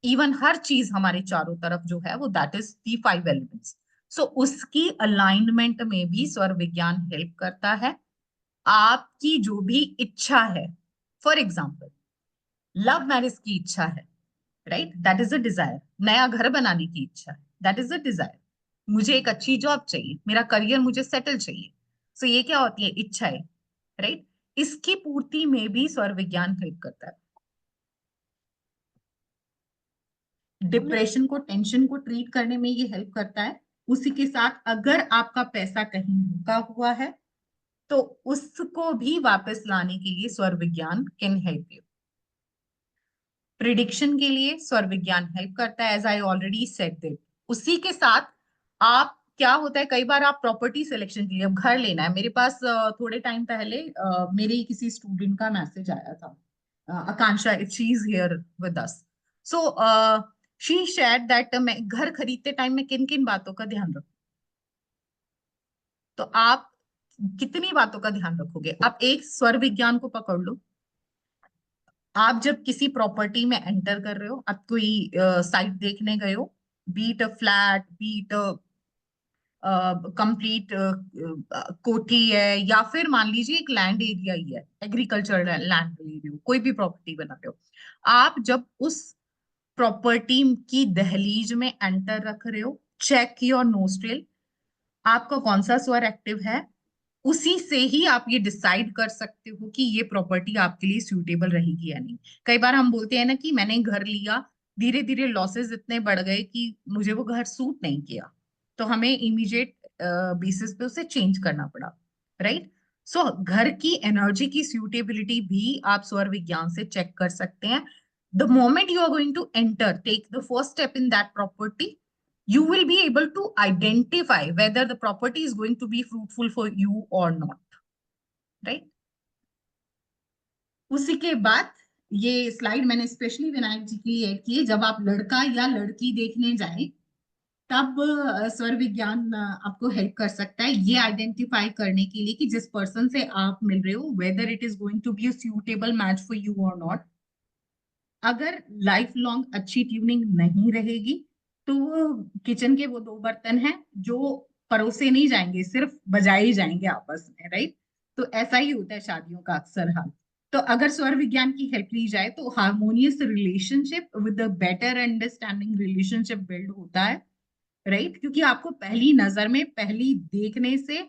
इवन हर चीज हमारे चारों तरफ जो है वो दैट इज दी 5 एलिमेंट्स। सो उसकी अलाइनमेंट में भी स्वर विज्ञान हेल्प करता है। आपकी जो भी इच्छा है, फॉर एग्जाम्पल लव मैरिज की इच्छा है, right, that is a desire. नया घर बनाने की इच्छा है, दैट इज अ डिजायर। मुझे एक अच्छी जॉब चाहिए, मेरा करियर मुझे सेटल चाहिए। सो ये क्या होती है, इच्छाएं, राइट। इसकी पूर्ति में भी स्वर विज्ञान हेल्प करता है। डिप्रेशन को, टेंशन को ट्रीट करने में ये हेल्प करता है। उसी के साथ अगर आपका पैसा कहीं रुका हुआ है तो उसको भी वापस लाने के लिए स्वर विज्ञान कैन हेल्प यू। प्रिडिक्शन के लिए स्वर विज्ञान हेल्प करता है, as I already said that. उसी के साथ आप, क्या होता है, कई बार आप प्रॉपर्टी सिलेक्शन के लिए, अब घर लेना है। मेरे पास थोड़े टाइम पहले मेरे ही किसी स्टूडेंट का मैसेज आया था, Akanksha, she is here with us. So she shared that मैं घर खरीदते टाइम में किन किन बातों का ध्यान रखूं। तो आप कितनी बातों का ध्यान रखोगे? आप एक स्वर विज्ञान को पकड़ लो। आप जब किसी प्रॉपर्टी में एंटर कर रहे हो, आप कोई साइट देखने गए हो, be it a flat, be it complete कोठी है, या फिर मान लीजिए एक लैंड एरिया ही है, एग्रीकल्चर लैंड ले रहे हो, कोई भी प्रॉपर्टी बना रहे हो, आप जब उस प्रॉपर्टी की दहलीज में एंटर रख रहे हो, चेक योर नोस्ट्रिल, आपका कौन सा स्वर एक्टिव है। उसी से ही आप ये डिसाइड कर सकते हो कि ये प्रॉपर्टी आपके लिए सूटेबल रहेगी या नहीं। कई बार हम बोलते हैं ना कि मैंने घर लिया, धीरे धीरे लॉसेस इतने बढ़ गए कि मुझे वो घर सूट नहीं किया, तो हमें इमीडिएट बेसिस पे उसे चेंज करना पड़ा, राइट। सो घर की एनर्जी की सूटेबिलिटी भी आप स्वर विज्ञान से चेक कर सकते हैं। The moment you are going to enter, take the first step in that property, you will be able to identify whether the property is going to be fruitful for you or not, right? उसी के बाद ये slide मैंने specially Vinayak जी के लिए add की है। जब आप लड़का या लड़की देखने जाएं, तब स्वर विज्ञान आपको हेल्प कर सकता है ये आइडेंटिफाई करने के लिए कि जिस पर्सन से आप मिल रहे हो, whether it is going to be a suitable match for you और नॉट। अगर लाइफ लॉन्ग अच्छी ट्यूनिंग नहीं रहेगी तो वो किचन के वो 2 बर्तन हैं जो परोसे नहीं जाएंगे, सिर्फ बजाए ही जाएंगे आपस में, राइट। तो ऐसा ही होता है शादियों का अक्सर हाल। तो अगर स्वर विज्ञान की हेल्प ली जाए तो harmonious relationship with better understanding relationship build होता है, राइट। क्योंकि आपको पहली नजर में, पहली देखने से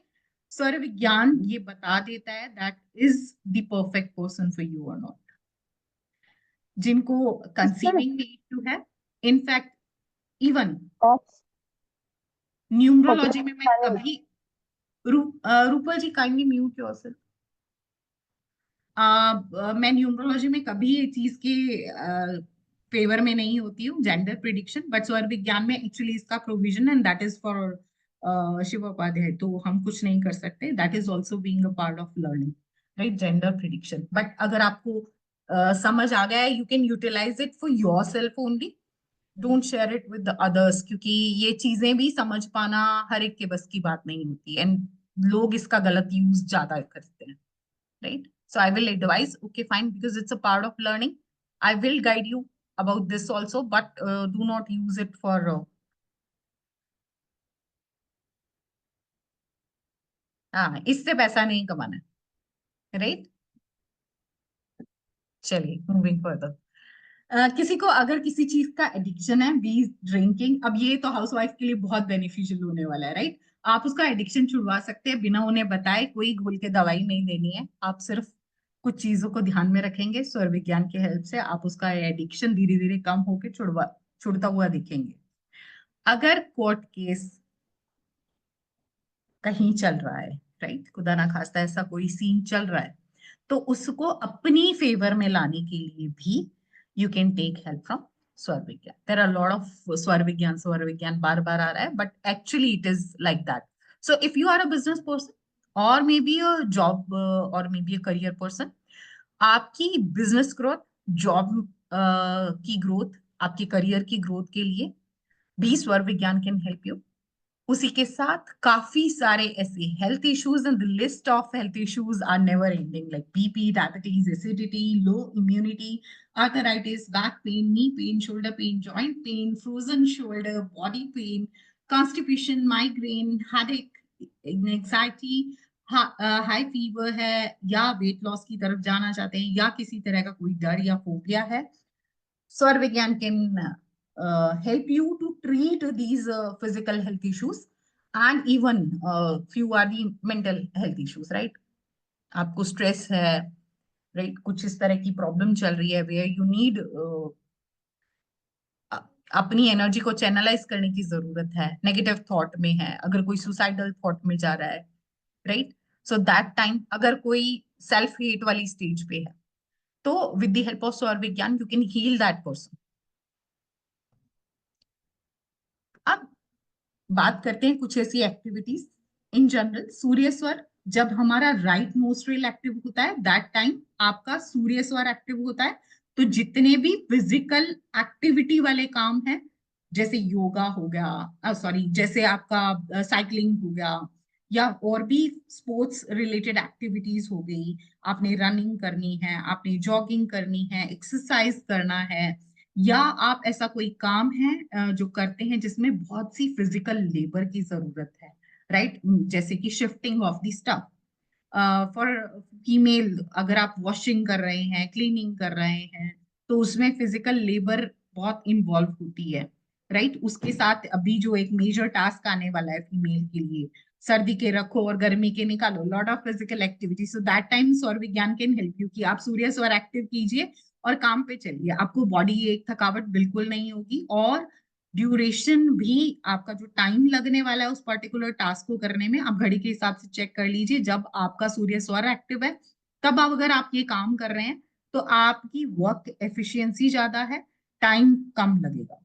स्वर विज्ञान ये बता देता है that is the perfect person for you और नॉट। जिनको कंसीविंग में इश्यू है, इनफैक्ट इवन न्यूमरोलॉजी में मैं कभी रूपल जी काइंडली म्यूट योरसेल्फ। मैं न्यूमरोलॉजी में कभी ये चीज के फेवर में नहीं होती हूँ, जेंडर प्रिडिक्शन, बट स्वर विज्ञान में एक्चुअली इसका provision and that is for Shiv Upadhyay, तो हम कुछ नहीं कर सकते। That is also being a part of learning, right, gender prediction. But अगर आपको समझ आ गया है, you can utilise it for your self only, don't share it with others, क्योंकि ये चीजें भी समझ पाना हर एक के बस की बात नहीं होती, एंड लोग इसका गलत यूज ज्यादा करते हैं। right? So I will advise, okay, fine, because it's a part of learning. I will guide you about this also, but do not use it for हाँ, इससे पैसा नहीं कमाना है, राइट? चलिए, मूविंग फर्दर। किसी को अगर किसी चीज का एडिक्शन है, बी ड्रिंकिंग, अब ये तो हाउसवाइफ के लिए बहुत बेनिफिशियल होने वाला है, राइट? आप उसका एडिक्शन छुड़वा सकते हैं बिना उन्हें बताए, कोई घोल के दवाई नहीं देनी है, आप सिर्फ कुछ चीजों को ध्यान में रखेंगे, स्वर विज्ञान की हेल्प से आप उसका एडिक्शन धीरे धीरे कम होके छुड़ता हुआ दिखेंगे। अगर कोर्ट केस कहीं चल रहा है, राइट, खुदा ना खास्ता ऐसा कोई सीन चल रहा है, तो उसको अपनी फेवर में लाने के लिए भी you can take help from स्वर विज्ञान। देयर आर लॉट ऑफ स्वर विज्ञान बार बार आ रहा है, but actually it is like that. So if you are a business person और मे बी अ जॉब और maybe a career person, आपकी बिजनेस ग्रोथ, जॉब की ग्रोथ, आपके करियर की ग्रोथ के लिए भी स्वर विज्ञान कैन हेल्प यू। उसी के साथ काफी सारे ऐसे health issues, and the list of health issues are never ending, like BP, diabetes, acidity, low immunity, arthritis, back pain, knee pain, shoulder pain, joint pain, frozen shoulder, body pain, constipation, migraine, headache, anxiety, high fever है, या weight loss की तरफ जाना चाहते हैं, या किसी तरह का कोई डर या फोबिया है, Swar Vigyan can help you to treat these physical health issues, and even few are the mental health issues, right? आपको स्ट्रेस है, राइट, कुछ इस तरह की प्रॉब्लम चल रही है वेयर यू नीड अपनी एनर्जी को चैनलाइज करने की जरूरत है, नेगेटिव थॉट में है, अगर कोई सुसाइडल थॉट में जा रहा है, राइट? सो दैट टाइम अगर कोई सेल्फ हेट वाली स्टेज पे है, तो विद द हेल्प ऑफ स्वर विज्ञान you can heal that person. अब बात करते हैं कुछ ऐसी एक्टिविटीज इन जनरल। सूर्य स्वर, जब हमारा राइट नोस्ट्रिल एक्टिव होता है, दैट टाइम आपका सूर्य स्वर एक्टिव होता है। तो जितने भी फिजिकल एक्टिविटी वाले काम हैं, जैसे योगा हो गया, सॉरी, जैसे आपका साइकिलिंग हो गया, या और भी स्पोर्ट्स रिलेटेड एक्टिविटीज हो गई, आपने रनिंग करनी है, आपने जॉगिंग करनी है, एक्सरसाइज करना है, या आप ऐसा कोई काम है जो करते हैं जिसमें बहुत सी फिजिकल लेबर की जरूरत है, राइट? जैसे कि shifting of the stuff for female, अगर आप वॉशिंग कर रहे हैं, क्लीनिंग कर रहे हैं, तो उसमें फिजिकल लेबर बहुत इन्वॉल्व होती है, राइट? उसके साथ अभी जो एक मेजर टास्क आने वाला है फीमेल के लिए, सर्दी के रखो और गर्मी के निकालो, lot of physical activity. So that time स्वर विज्ञान कैन हेल्प यू कि आप सूर्य स्वर एक्टिव कीजिए और काम पे चलिए, आपको बॉडी एक थकावट बिल्कुल नहीं होगी, और ड्यूरेशन भी, आपका जो टाइम लगने वाला है उस पर्टिकुलर टास्क को करने में, आप घड़ी के हिसाब से चेक कर लीजिए, जब आपका सूर्य स्वर एक्टिव है तब आप, अगर आप ये काम कर रहे हैं, तो आपकी वर्क एफिशिएंसी ज्यादा है, टाइम कम लगेगा,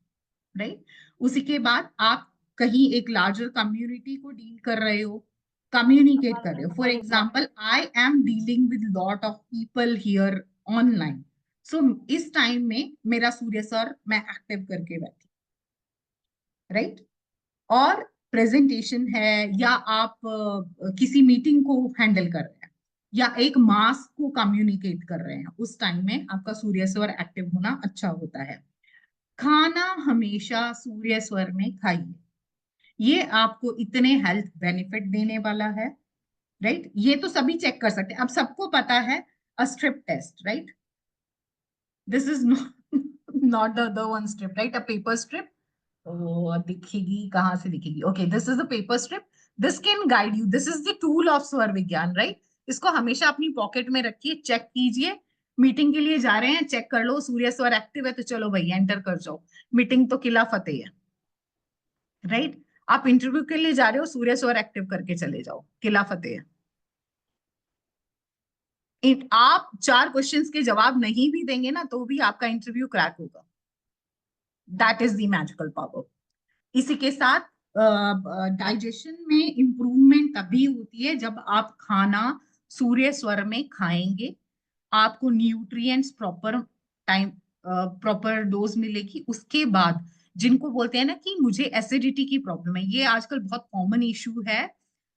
राइट? उसी के बाद आप कहीं एक लार्जर कम्युनिटी को डील कर रहे हो, कम्युनिकेट कर रहे हो, for example I am dealing with lot of people here online, so इस टाइम में मेरा सूर्य स्वर मैं एक्टिव करके बैठी, राइट? और प्रेजेंटेशन है, या आप किसी मीटिंग को हैंडल कर रहे हैं, या एक मास को कम्युनिकेट कर रहे हैं, उस टाइम में आपका सूर्य स्वर एक्टिव होना अच्छा होता है। खाना हमेशा सूर्य स्वर में खाइए, ये आपको इतने हेल्थ बेनिफिट देने वाला है, राइट? ये तो सभी चेक कर सकते हैं, अब सबको पता है a strip test, right? This is not the one strip, right? A paper strip, दिखेगी, कहाँ से दिखेगी? Okay, this is the paper strip, this can guide you, this is the tool of स्वर विज्ञान, राइट? इसको हमेशा अपनी पॉकेट में रखिए, चेक कीजिए, मीटिंग के लिए जा रहे हैं, चेक कर लो सूर्य स्वर एक्टिव है तो चलो भाई एंटर कर जाओ, मीटिंग तो किला फतेह है, राइट? आप इंटरव्यू के लिए जा रहे हो, सूर्य स्वर एक्टिव करके चले जाओ, किला फतेह है। आप 4 क्वेश्चंस के जवाब नहीं भी देंगे ना, तो भी आपका इंटरव्यू क्रैक होगा, that is the magical power. इसी के साथ डाइजेशन में इंप्रूवमेंट तभी होती है जब आप खाना सूर्य स्वर में खाएंगे, आपको न्यूट्रिएंट्स प्रॉपर डोज मिलेगी। उसके बाद जिनको बोलते हैं ना कि मुझे एसिडिटी की प्रॉब्लम है, ये आजकल बहुत कॉमन इशू है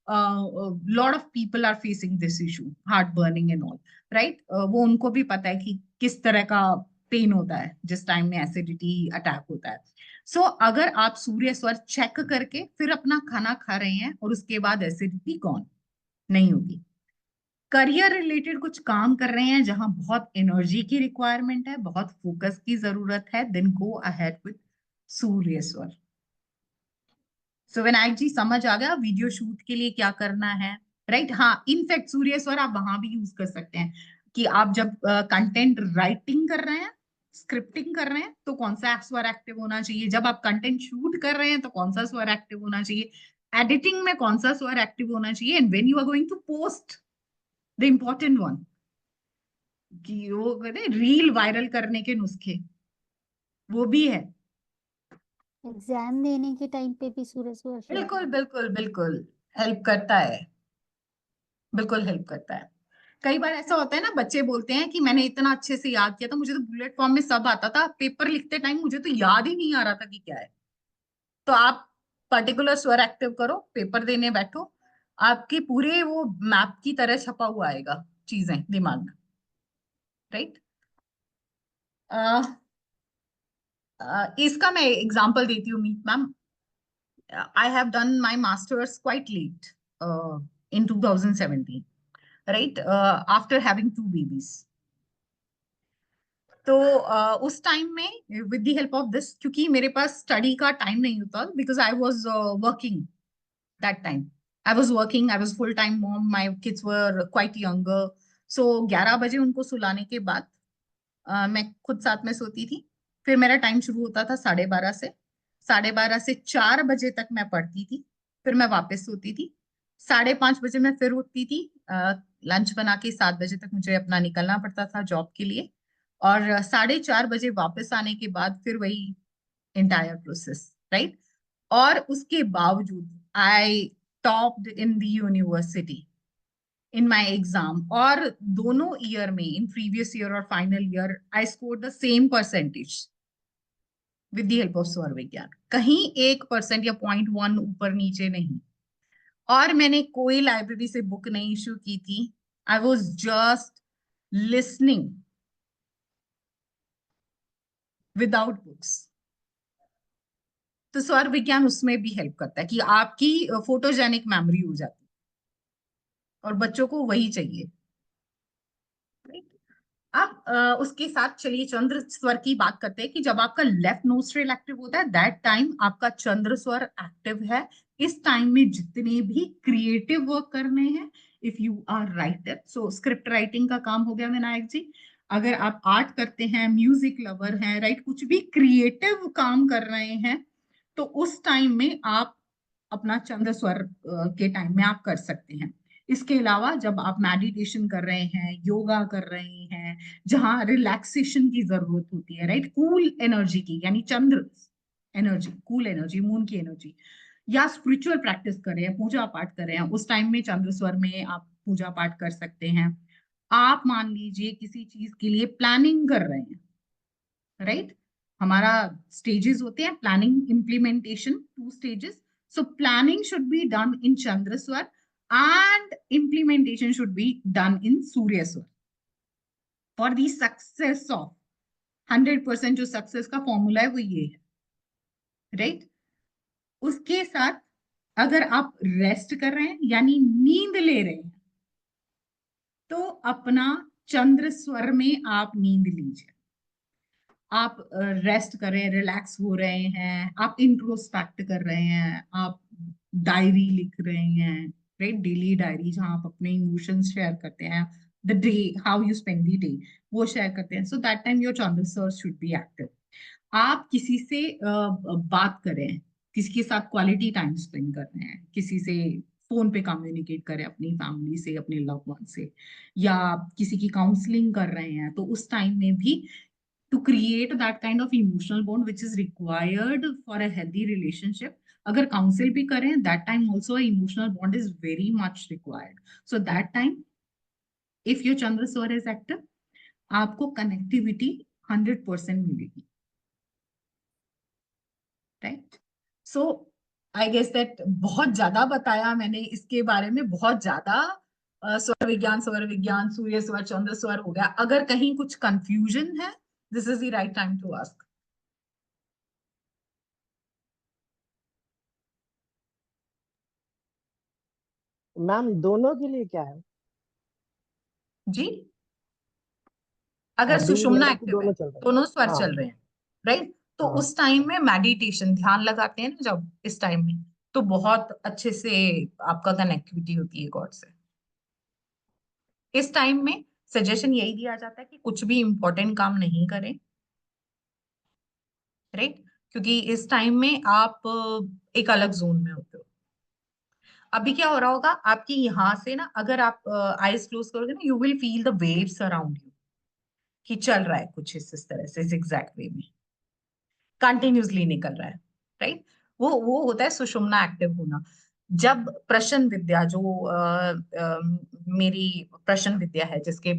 lot of people are facing this issue, heart burning and all, right. वो उनको भी पता है कि किस तरह का पेन होता है जिस टाइम में एसिडिटी अटैक होता है। सो अगर आप सूर्य स्वर चेक करके फिर अपना खाना खा रहे हैं और उसके बाद एसिडिटी गॉन नहीं होगी। करियर रिलेटेड कुछ काम कर रहे हैं जहां बहुत एनर्जी की रिक्वायरमेंट है, बहुत फोकस की जरूरत है, देन गो अहेड विद सूर्य स्वर। सो विनायक जी समझ आ गया वीडियो शूट के लिए क्या करना है, राइट। हाँ, इनफैक्ट सूर्य स्वर आप वहां भी यूज कर सकते हैं कि आप जब कंटेंट राइटिंग कर रहे हैं, स्क्रिप्टिंग कर रहे हैं, तो कौन सा स्वर एक्टिव होना चाहिए, जब आप कंटेंट शूट कर रहे हैं तो कौन सा स्वर एक्टिव होना चाहिए, एडिटिंग में कौन सा स्वर एक्टिव होना चाहिए, and when you are going to post the important one, कि वो कहते हैं रील वायरल करने के नुस्खे, वो भी है। एग्जाम देने के टाइम पे भी सूर्य स्वर बिल्कुल बिल्कुल बिल्कुल हेल्प करता है, बिल्कुल हेल्प करता है। कई बार ऐसा होता है ना, बच्चे बोलते हैं कि मैंने इतना अच्छे से याद किया था, मुझे तो बुलेट फॉर्म में सब आता था, पेपर लिखते टाइम मुझे तो याद ही नहीं आ रहा था कि क्या है। तो आप पर्टिकुलर स्वर एक्टिव करो, पेपर देने बैठो, आपके पूरे वो मैप की तरह छपा हुआ आएगा चीजें दिमाग में, राइट। इसका मैं एग्जांपल देती हूँ मीत ma'am. I have done my master's quite late, in 2017, right? After having two babies. तो उस टाइम में with the help of this, क्योंकि मेरे पास स्टडी का टाइम नहीं होता, because I was working that time. I was working, I was full time mom, my kids were quite younger. So 11 बजे उनको सुलाने के बाद मैं खुद साथ में सोती थी। फिर मेरा टाइम शुरू होता था 12:30 से, 12:30 से 4 बजे तक मैं पढ़ती थी, फिर मैं वापस सोती थी। 5:30 बजे मैं फिर उठती थी, लंच बना के 7 बजे तक मुझे अपना निकलना पड़ता था जॉब के लिए, और 4:30 बजे वापस आने के बाद फिर वही एंटायर प्रोसेस, राइट। और उसके बावजूद I topped in the university in my exam, और दोनों ईयर में, इन प्रीवियस ईयर और final year, I score the same percentage with the help of स्वर विज्ञान। कहीं 1% या 0.1 ऊपर नीचे नहीं। और मैंने कोई लाइब्रेरी से बुक नहीं इशू की थी, I was just listening without books. तो स्वर विज्ञान उसमें भी हेल्प करता है कि आपकी फोटोजेनिक मेमोरी हो जाती है, और बच्चों को वही चाहिए। अब उसके साथ चलिए चंद्र स्वर की बात करते हैं कि जब आपका लेफ्ट नोस्ट्रेल एक्टिव होता है, दैट टाइम आपका चंद्र स्वर एक्टिव है। इस टाइम में जितने भी क्रिएटिव वर्क करने हैं, if you are writer, so script writing का काम हो गया विनायक जी, अगर आप आर्ट करते हैं, म्यूजिक लवर हैं, राइट, कुछ भी क्रिएटिव काम कर रहे हैं, तो उस टाइम में आप अपना चंद्र स्वर के टाइम में आप कर सकते हैं। इसके अलावा जब आप मेडिटेशन कर रहे हैं, योगा कर रहे हैं, जहां रिलैक्सेशन की जरूरत होती है, राइट, कूल एनर्जी की, यानी चंद्र एनर्जी, कूल एनर्जी, मून की एनर्जी, या स्पिरिचुअल प्रैक्टिस कर रहे हैं, पूजा पाठ कर रहे हैं, उस टाइम में चंद्र स्वर में आप पूजा पाठ कर सकते हैं। आप मान लीजिए किसी चीज के लिए प्लानिंग कर रहे हैं, राइट, हमारा स्टेजेस होते हैं, planning, implementation, 2 stages. So planning should be done in chandra swar and implementation should be done in Surya Swar for the success of 100%। जो सक्सेस का फॉर्मूला है वो ये है, राइट। उसके साथ अगर आप रेस्ट कर रहे हैं यानी नींद ले रहे हैं, तो अपना चंद्र स्वर में आप नींद लीजिए। आप रेस्ट कर रहे हैं, रिलैक्स हो रहे हैं, आप इंट्रोस्पेक्ट कर रहे हैं, आप डायरी लिख रहे हैं, राइट, डेली डायरी, जहां आप अपने इमोशंस शेयर करते हैं, the day, how you spend the day, वो शेयर करते हैं। सो दैट टाइम योर चंद्र स्वर शुड बी एक्टिव। आप किसी से बात करें, किसी के साथ क्वालिटी टाइम स्पेंड कर रहे हैं, किसी से फोन पे कम्युनिकेट करें, अपनी फैमिली से, अपने लव वन से, या किसी की काउंसलिंग कर रहे हैं, तो उस टाइम में भी to create that kind of emotional bond which is required for a healthy relationship, अगर काउंसिल भी करें, that time also a emotional bond is very much required. So that time if your Chandra Swar is active, आपको connectivity 100% मिलेगी, right? So I guess that बहुत ज्यादा बताया मैंने इसके बारे में, बहुत ज्यादा स्वर विज्ञान, सूर्य स्वर, चंद्र स्वर हो गया। अगर कहीं कुछ कंफ्यूजन है, this is the right time to ask. Ma'am दोनों के लिए क्या है? जी, अगर अभी सुषुम्ना मतलब कि एक्टिव है, दोनों चल रहे हैं। दोनों स्वर हाँ चल रहे हैं, राइट, तो हाँ। उस टाइम में मेडिटेशन, ध्यान लगाते हैं ना जब, इस टाइम में तो बहुत अच्छे से आपका कनेक्टिविटी होती है गॉड से। इस टाइम में सजेशन यही दिया जाता है कि कुछ भी इंपॉर्टेंट काम नहीं करें, राइट, क्योंकि इस टाइम में आप एक अलग जोन में होते हो। अभी क्या हो रहा होगा आपकी यहाँ से ना, अगर आप आईज क्लोज करोगे ना, you will feel the waves around you, कि चल रहा है कुछ इस तरह से जिगजैग वे में, कंटिन्यूसली निकल रहा है, राइट। वो होता है सुषुम्ना एक्टिव होना। जब प्रश्न विद्या, जो मेरी प्रश्न विद्या है, जिसके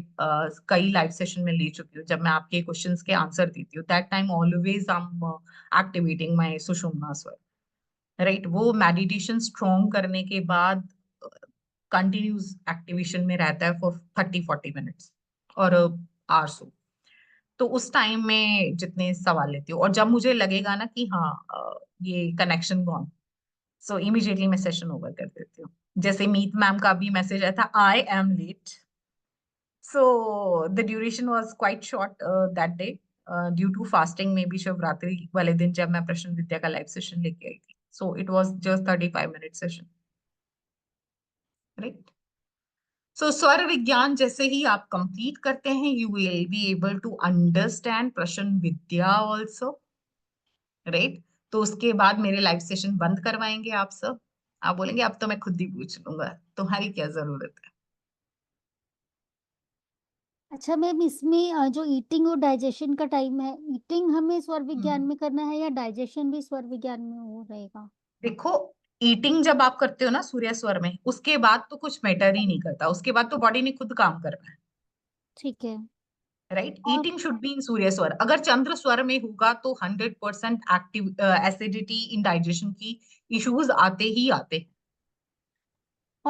कई लाइव सेशन में ले चुकी हूँ, जब मैं आपके क्वेश्चंस के आंसर देती हूँ, that time always I am activating my Sushumna swar, right. वो मेडिटेशन स्ट्रॉन्ग करने के बाद कंटिन्यूस एक्टिवेशन में रहता है फॉर 30-40 मिनट्स और आवर्स। तो उस टाइम में जितने सवाल लेती हूँ, और जब मुझे लगेगा ना कि हाँ ये कनेक्शन गॉन, सो इमीडिएटली मैं सेशन ओवर कर देती हूँ। जैसे मीत मैम का भी मैसेज आया था, I am late, so the duration was quite short that day, due to fasting में भी, शिवरात्रि वाले दिन जब मैं प्रश्न विद्या का लाइव सेशन लेके आई थी, so it was just 35 minute session, right. So swar vigyan जैसे ही आप कंप्लीट करते हैं, you will be able to understand prashna vidya also, right. तो उसके बाद मेरे लाइव सेशन बंद करवाएंगे आप सब, आप बोलेंगे अब तो मैं खुद ही पूछ लूंगा, तुम्हारी क्या जरूरत है। अच्छा मैम, इसमें जो ईटिंग और डाइजेशन का टाइम है, ईटिंग हमें स्वर विज्ञान में करना है या डाइजेशन भी स्वर विज्ञान में हो रहेगा? देखो, ईटिंग जब आप करते हो ना सूर्य स्वर में, उसके बाद तो कुछ मैटर ही नहीं करता, उसके बाद तो बॉडी ने खुद काम करना है, ठीक है। राइट। और ईटिंग शुड बी इन सूर्य स्वर। अगर चंद्र स्वर में होगा तो 100% एक्टिव एसिडिटी, इंडाइजेशन की इश्यूज आते ही आते हैं।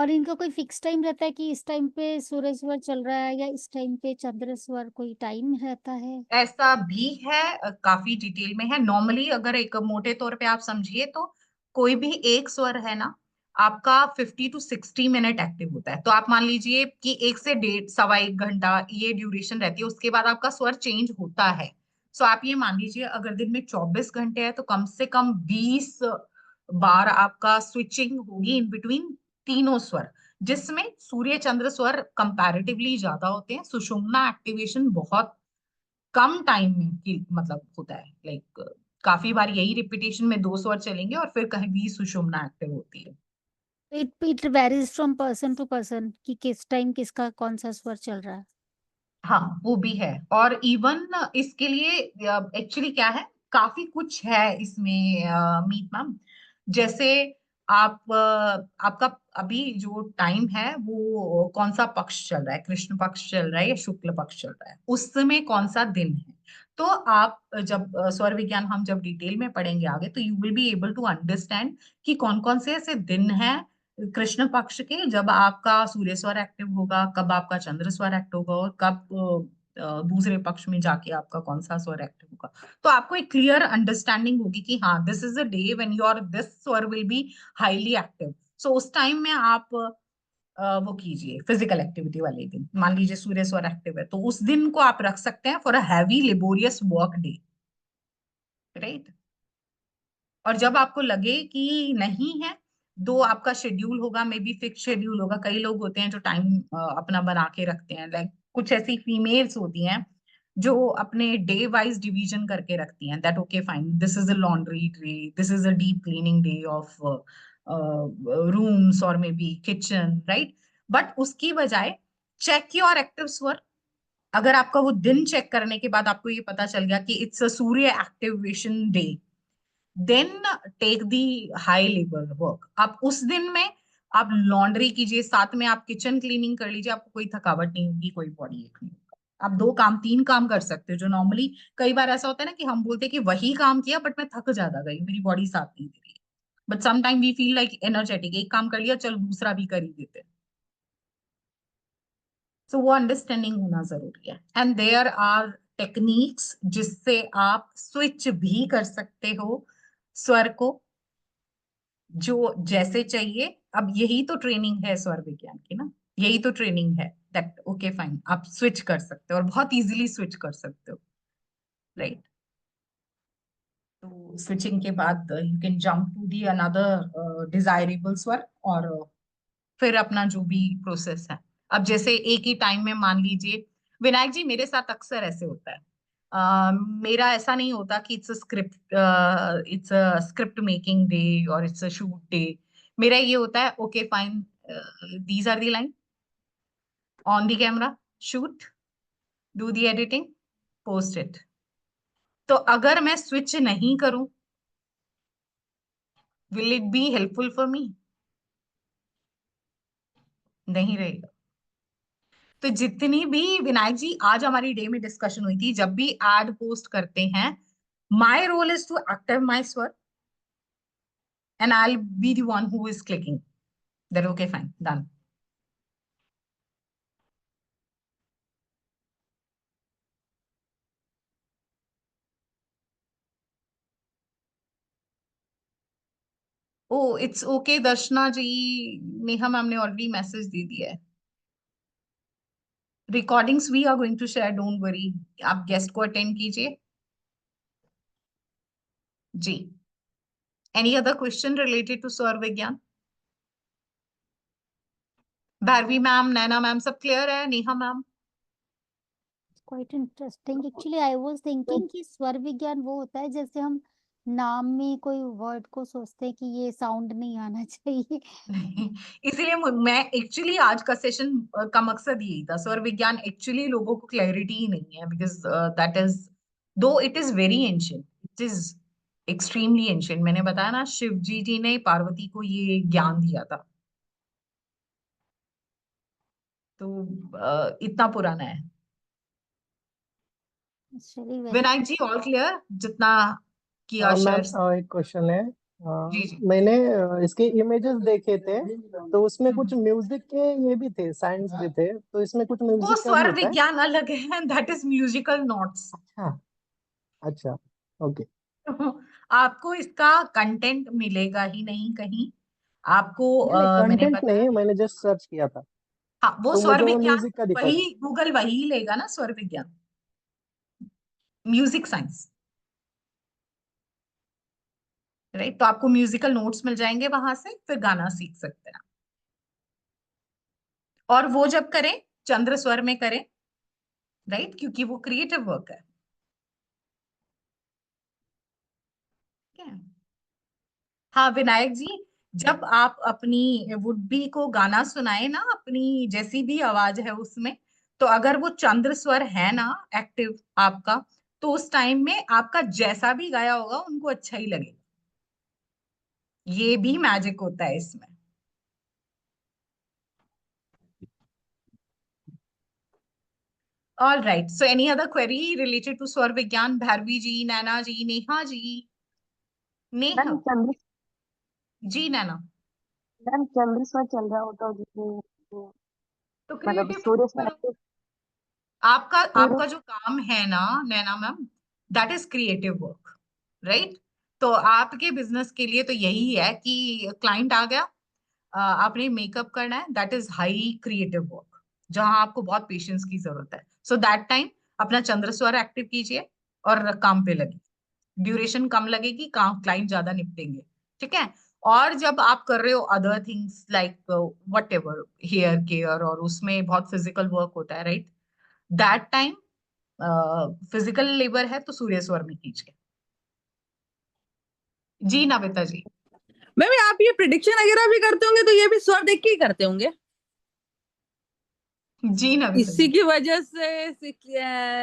इनका कोई फिक्स टाइम रहता है कि इस टाइम पे सूर्य स्वर चल रहा है या इस टाइम पे चंद्र स्वर, कोई टाइम रहता है? ऐसा भी है, काफी डिटेल में है। नॉर्मली अगर एक मोटे तौर पे आप समझिए तो कोई भी एक स्वर है ना, आपका 50 to 60 मिनट एक्टिव होता है। तो आप मान लीजिए कि 1 से 1.5 सवा 1 घंटा ये ड्यूरेशन रहती है, उसके बाद आपका स्वर चेंज होता है। सो आप ये मान लीजिए अगर दिन में 24 घंटे है तो कम से कम 20 बार आपका स्विचिंग होगी इन बिटवीन तीनों स्वर, जिसमें सूर्य चंद्र स्वर कंपैरेटिवली ज्यादा होते हैं। सुषुम्ना एक्टिवेशन बहुत कम टाइम में की मतलब होता है, लाइक काफी बार यही रिपीटेशन में 2 स्वर चलेंगे और फिर कहीं भी सुषुम्ना एक्टिव होती है। It varies from person to person कि किस टाइम किसका कौन सा स्वर चल रहा है। हाँ वो भी है, और इवन इसके लिए एक्चुअली क्या है, काफी कुछ है इसमें मीत मैम। जैसे आप आपका अभी जो टाइम है वो कौन सा पक्ष चल रहा है, कृष्ण पक्ष चल रहा है या शुक्ल पक्ष चल रहा है, उस समय कौन सा दिन है। तो आप जब स्वर विज्ञान हम जब डिटेल में पढ़ेंगे आगे, तो you will be able to understand कि कौन कौन से ऐसे दिन हैं कृष्ण पक्ष के जब आपका सूर्य स्वर एक्टिव होगा, कब आपका चंद्र स्वर एक्टिव होगा, और कब दूसरे पक्ष में जाके आपका कौन सा स्वर एक्टिव होगा। तो आपको एक क्लियर अंडरस्टैंडिंग होगी कि हाँ this is a day when your this स्वर विल बी हाईली एक्टिव। सो उस टाइम में आप वो कीजिए, फिजिकल एक्टिविटी वाले दिन, मान लीजिए सूर्य स्वर एक्टिव है तो उस दिन को आप रख सकते हैं for a heavy laborious work day, right. और जब आपको लगे कि नहीं है, दो आपका शेड्यूल होगा, मे बी फिक्स शेड्यूल होगा। कई लोग होते हैं जो टाइम अपना बना के रखते हैं, लाइक कुछ ऐसी फीमेल्स होती हैं जो अपने डे वाइज डिवीजन करके रखती हैं, that okay fine, this is a laundry day, this is a deep cleaning day of rooms और maybe kitchen, right. But उसकी बजाय चेक योर एक्टिव स्वर। अगर आपका वो दिन चेक करने के बाद आपको ये पता चल गया कि इट्स अ सूर्य activation day, then take the high labour work. आप उस दिन में आप लॉन्ड्री कीजिए, साथ में आप किचन क्लीनिंग कर लीजिए, आपको कोई थकावट नहीं होगी, कोई बॉडी एक नहीं होगा। आप 2 काम 3 काम कर सकते हो, जो नॉर्मली कई बार ऐसा होता है ना कि हम बोलते हैं कि वही काम किया बट मैं थक ज्यादा गई, मेरी बॉडी साथ नहीं दे रही है। But sometime we feel like energetic, एक काम कर लिया चल दूसरा भी कर ही देते। सो वो अंडरस्टैंडिंग होना जरूरी है। एंड देयर आर टेक्निक्स जिससे आप स्विच भी कर सकते हो स्वर को जो जैसे चाहिए। अब यही तो ट्रेनिंग है स्वर विज्ञान की ना, यही तो ट्रेनिंग है दैट ओके फाइन आप स्विच कर सकते हो और बहुत इजीली स्विच कर सकते हो, राइट। तो स्विचिंग के बाद you can jump to the another desirable स्वर और फिर अपना जो भी प्रोसेस है। अब जैसे एक ही टाइम में मान लीजिए, विनायक जी मेरे साथ अक्सर ऐसे होता है, मेरा ऐसा नहीं होता कि it's a script making day और इट्स अ शूट डे। मेरा ये होता है okay fine these are the line on the camera, shoot, do the editing, post it. तो अगर मैं स्विच नहीं करूं will it be helpful for me? नहीं रहेगा। तो जितनी भी विनायक जी आज हमारी डे में डिस्कशन हुई थी, जब भी एड पोस्ट करते हैं, my role is to active my swar and I will be the one who is clicking that okay fine done. Oh it's okay Darshana ji, Neha ma'am ने ऑलरेडी मैसेज दे दिया है। Recordings we are going to share, don't worry. आप guest को attend कीजिए जी। Any other question related to स्वर vigyan? Bharvi ma'am, Naina ma'am सब क्लियर है? Neha ma'am? Quite interesting. Actually I was thinking कि स्वर विज्ञान वो होता है जैसे हम नाम में कोई वर्ड को सोचते हैं कि ये साउंड नहीं आना चाहिए। इसीलिए मैं एक्चुअली आज का सेशन का मकसद यही था। स्वर विज्ञान एक्चुअली लोगों को क्लैरिटी ही नहीं है बिकॉज दैट इज दो it is very ancient, it is extremely ancient. मैंने बताया ना शिव जी ने पार्वती को ये ज्ञान दिया था, तो इतना पुराना है। एक्चुअली वेरी विनायक जी ऑल क्लियर जितना किया मैम शेयर? एक क्वेश्चन है। जी जी। मैंने इसके इमेजेस देखे थे, तो उसमें कुछ हम्म। म्यूजिक के ये भी थे, साइंस भी थे, तो इसमें कुछ वो म्यूजिक का भी स्वर होता है? विज्ञान अलग है, दैट इज म्यूजिकल नोट्स। अच्छा। अच्छा। ओके। आपको इसका कंटेंट मिलेगा ही नहीं कहीं। आपको नहीं नहीं, मैंने कंटेंट बताया, नहीं, मैंने जस्ट सर्च किया था, हाँ वो तो स्वर मुझे वो विज्ञान म्यूजिक का दिखा था। वही गूगल वही लेगा ना, स्वर विज्ञान म्यूजिक साइंस, राइट। तो आपको म्यूजिकल नोट्स मिल जाएंगे वहां से, फिर गाना सीख सकते हैं। और वो जब करें चंद्र स्वर में करें, राइट, क्योंकि वो क्रिएटिव वर्क है। ठीक है। हाँ विनायक जी, जब आप अपनी वुड बी को गाना सुनाए ना अपनी जैसी भी आवाज है उसमें, तो अगर वो चंद्र स्वर है ना एक्टिव आपका, तो उस टाइम में आपका जैसा भी गाया होगा उनको अच्छा ही लगेगा। ये भी मैजिक होता है इसमें। All right, so any other query related to स्वर विज्ञान? भैरवी जी, नैना जी, नेहा जी? नेहा मैम चंद्र जी, नैना? मैम चंद्र स्वर चल रहा होता है जिसमें वो, तो मतलब क्रिएटिव सूर्य स्वर करो। आपका सूर्य आपका जो काम है ना Naina ma'am, that is creative work, right. तो आपके बिजनेस के लिए तो यही है कि क्लाइंट आ गया, आपने मेकअप करना है, that is high creative work जहां आपको बहुत पेशेंस की जरूरत है। सो दैट टाइम अपना चंद्र स्वर एक्टिव कीजिए और काम पे लगिए। ड्यूरेशन कम लगेगी, काम क्लाइंट ज्यादा निपटेंगे, ठीक है। और जब आप कर रहे हो other things like whatever hair care और उसमें बहुत फिजिकल वर्क होता है, right, that time physical labour है तो सूर्य स्वर में कीजिए। जी नविता जी? मैम आप ये प्रिडिक्शन वगैरह भी करते होंगे तो ये भी स्वर देख के ही करते होंगे? जी नविता इसी जी? की वजह से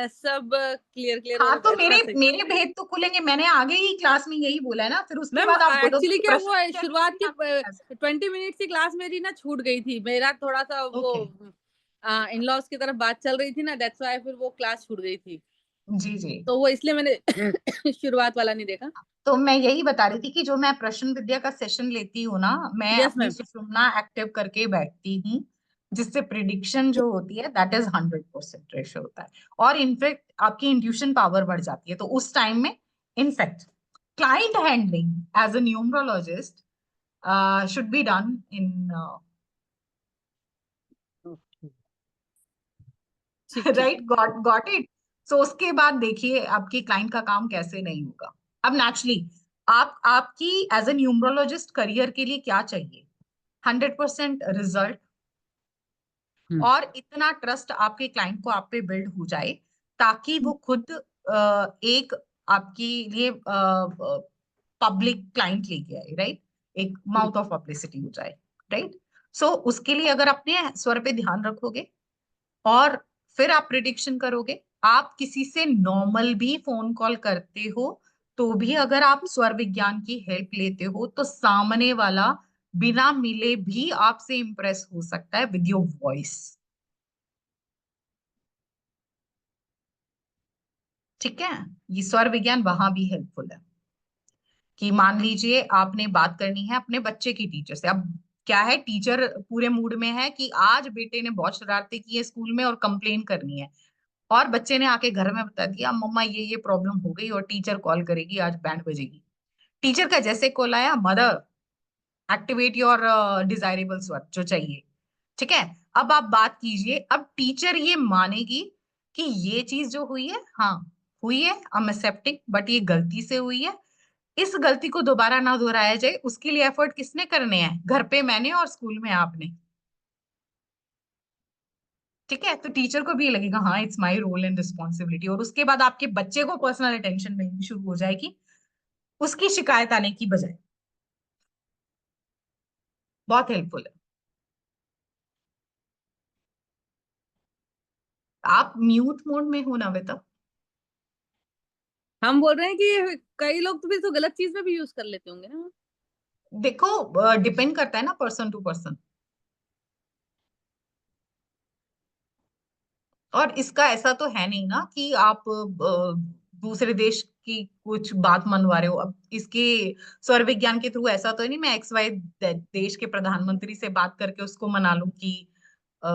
सब क्लियर हाँ और तो अच्छा मेरे से। मेरे भेद तो खुलेंगे, मैंने आगे ही क्लास में यही बोला है ना, फिर उसके मैम बाद आप बोलोगे एक्चुअली कि क्या प्रश्न हुआ है, पूछा शुरुआत नहीं, की आपने 20 मिनट की क्लास मेरी ना छूट गई थी, मेरा थोड़ा सा वो ओके। इन लॉज की तरफ बात चल रही थी ना, दैट्स व्हाई फिर वो क्लास छूट गई थी। जी जी। तो वो इसलिए मैंने शुरुआत वाला नहीं देखा। तो मैं यही बता रही थी कि जो मैं प्रश्न विद्या का सेशन लेती हूँ ना, मैं यस अपनी मैम। सुषुम्ना एक्टिव करके बैठती हूँ, जिससे प्रिडिक्शन जो होती है दैट इज 100% रेशो होता है। और इनफैक्ट आपकी इंट्यूशन पावर बढ़ जाती है। तो उस टाइम में in fact client handling as a numerologist should be done in ठीक ठीक। राइट। Got it. सो उसके बाद देखिए आपकी क्लाइंट का काम कैसे नहीं होगा। अब नेचुरली आपकी एज ए न्यूमरोलॉजिस्ट करियर के लिए क्या चाहिए? 100% रिजल्ट, और इतना ट्रस्ट आपके क्लाइंट को आप पे बिल्ड हो जाए ताकि वो खुद एक आपके लिए पब्लिक क्लाइंट लेके आए, राइट। एक माउथ ऑफ पब्लिसिटी हो जाए, राइट। सो उसके लिए अगर अपने स्वर पे ध्यान रखोगे और फिर आप प्रिडिक्शन करोगे, आप किसी से नॉर्मल भी फोन कॉल करते हो तो भी अगर आप स्वर विज्ञान की हेल्प लेते हो तो सामने वाला बिना मिले भी आपसे इंप्रेस हो सकता है विद योर वॉइस। ठीक है। ये स्वर विज्ञान वहां भी हेल्पफुल है कि मान लीजिए आपने बात करनी है अपने बच्चे की टीचर से। अब क्या है, टीचर पूरे मूड में है कि आज बेटे ने बहुत शरारतें की है स्कूल में और कंप्लेन करनी है, और बच्चे ने आके घर में बता दिया मम्मा ये प्रॉब्लम हो गई और टीचर कॉल करेगी, आज बैंड बजेगी। टीचर का जैसे कॉल आया, मदर एक्टिवेट योर डिजायरेबल स्वर जो चाहिए। ठीक है। अब आप बात कीजिए, अब टीचर ये मानेगी कि ये चीज जो हुई है, हाँ हुई है, आई एम एक्सेप्टिंग, बट ये गलती से हुई है, इस गलती को दोबारा ना दोहराया जाए उसके लिए एफर्ट किसने करने हैं? घर पे मैंने और स्कूल में आपने। ठीक है। तो टीचर को भी ये लगेगा हाँ it's my role and responsibility, और उसके बाद आपके बच्चे को पर्सनल अटेंशन मिलनी शुरू हो जाएगी उसकी शिकायत आने की बजाय। बहुत हेल्पफुल है। आप म्यूट मोड में हो ना बेटा? हम बोल रहे हैं कि कई लोग तो भी तो गलत चीज में भी यूज कर लेते होंगे ना। देखो डिपेंड करता है ना पर्सन टू पर्सन। और इसका ऐसा तो है नहीं ना कि आप दूसरे देश की कुछ बात मनवा रहे हो। अब इसके स्वर विज्ञान के थ्रू ऐसा तो नहीं मैं एक्स वाई देश के प्रधानमंत्री से बात करके उसको मना लूं कि अ,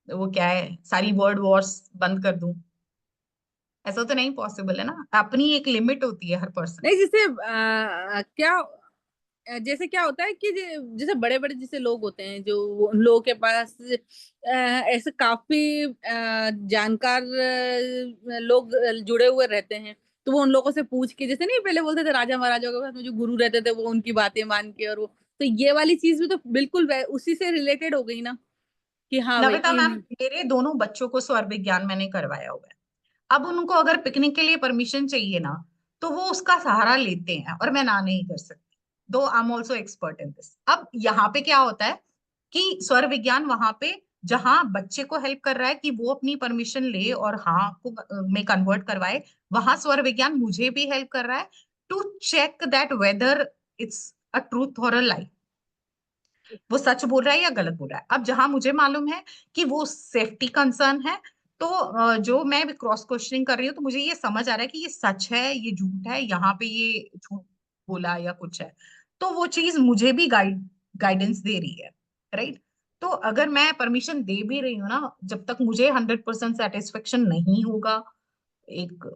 वो क्या है सारी वर्ड वॉर्स बंद कर दूं। ऐसा तो नहीं पॉसिबल है ना। अपनी एक लिमिट होती है हर पर्सन नहीं की। जैसे क्या जैसे क्या होता है कि जैसे बड़े बड़े जैसे लोग होते हैं जो उन लोगों के पास ऐसे काफी जानकार लोग जुड़े हुए रहते हैं, तो वो उन लोगों से पूछ के, जैसे नहीं पहले बोलते थे राजा महाराजाओं के पास में जो गुरु रहते थे वो उनकी बातें मान के, और वो तो ये वाली चीज भी तो बिल्कुल उसी से रिलेटेड हो गई ना कि हाँ भाई नविता मैम, मेरे दोनों बच्चों को स्वर विज्ञान मैंने करवाया हुआ है। अब उनको अगर पिकनिक के लिए परमिशन चाहिए ना, तो वो उसका सहारा लेते हैं और मैं ना नहीं कर सकती, दो I am also expert in this. अब यहाँ पे क्या होता है कि स्वर विज्ञान वहां पे जहां बच्चे को हेल्प कर रहा है कि वो अपनी परमिशन ले और हाँ को में कन्वर्ट करवाए, वहां स्वर विज्ञान मुझे भी हेल्प कर रहा है to check that whether it's a truth और अ लाई, वो सच बोल रहा है या गलत बोल रहा है। अब जहां मुझे मालूम है कि वो सेफ्टी कंसर्न है, तो जो मैं क्रॉस क्वेश्चनिंग कर रही हूँ तो मुझे ये समझ आ रहा है कि ये सच है ये झूठ है, यहाँ पे ये झूठ बोला या कुछ है, तो वो चीज मुझे भी गाइडेंस दे रही है, राइट। तो अगर मैं परमिशन दे भी रही हूँ ना, जब तक मुझे 100% सेटिस्फेक्शन नहीं होगा एक,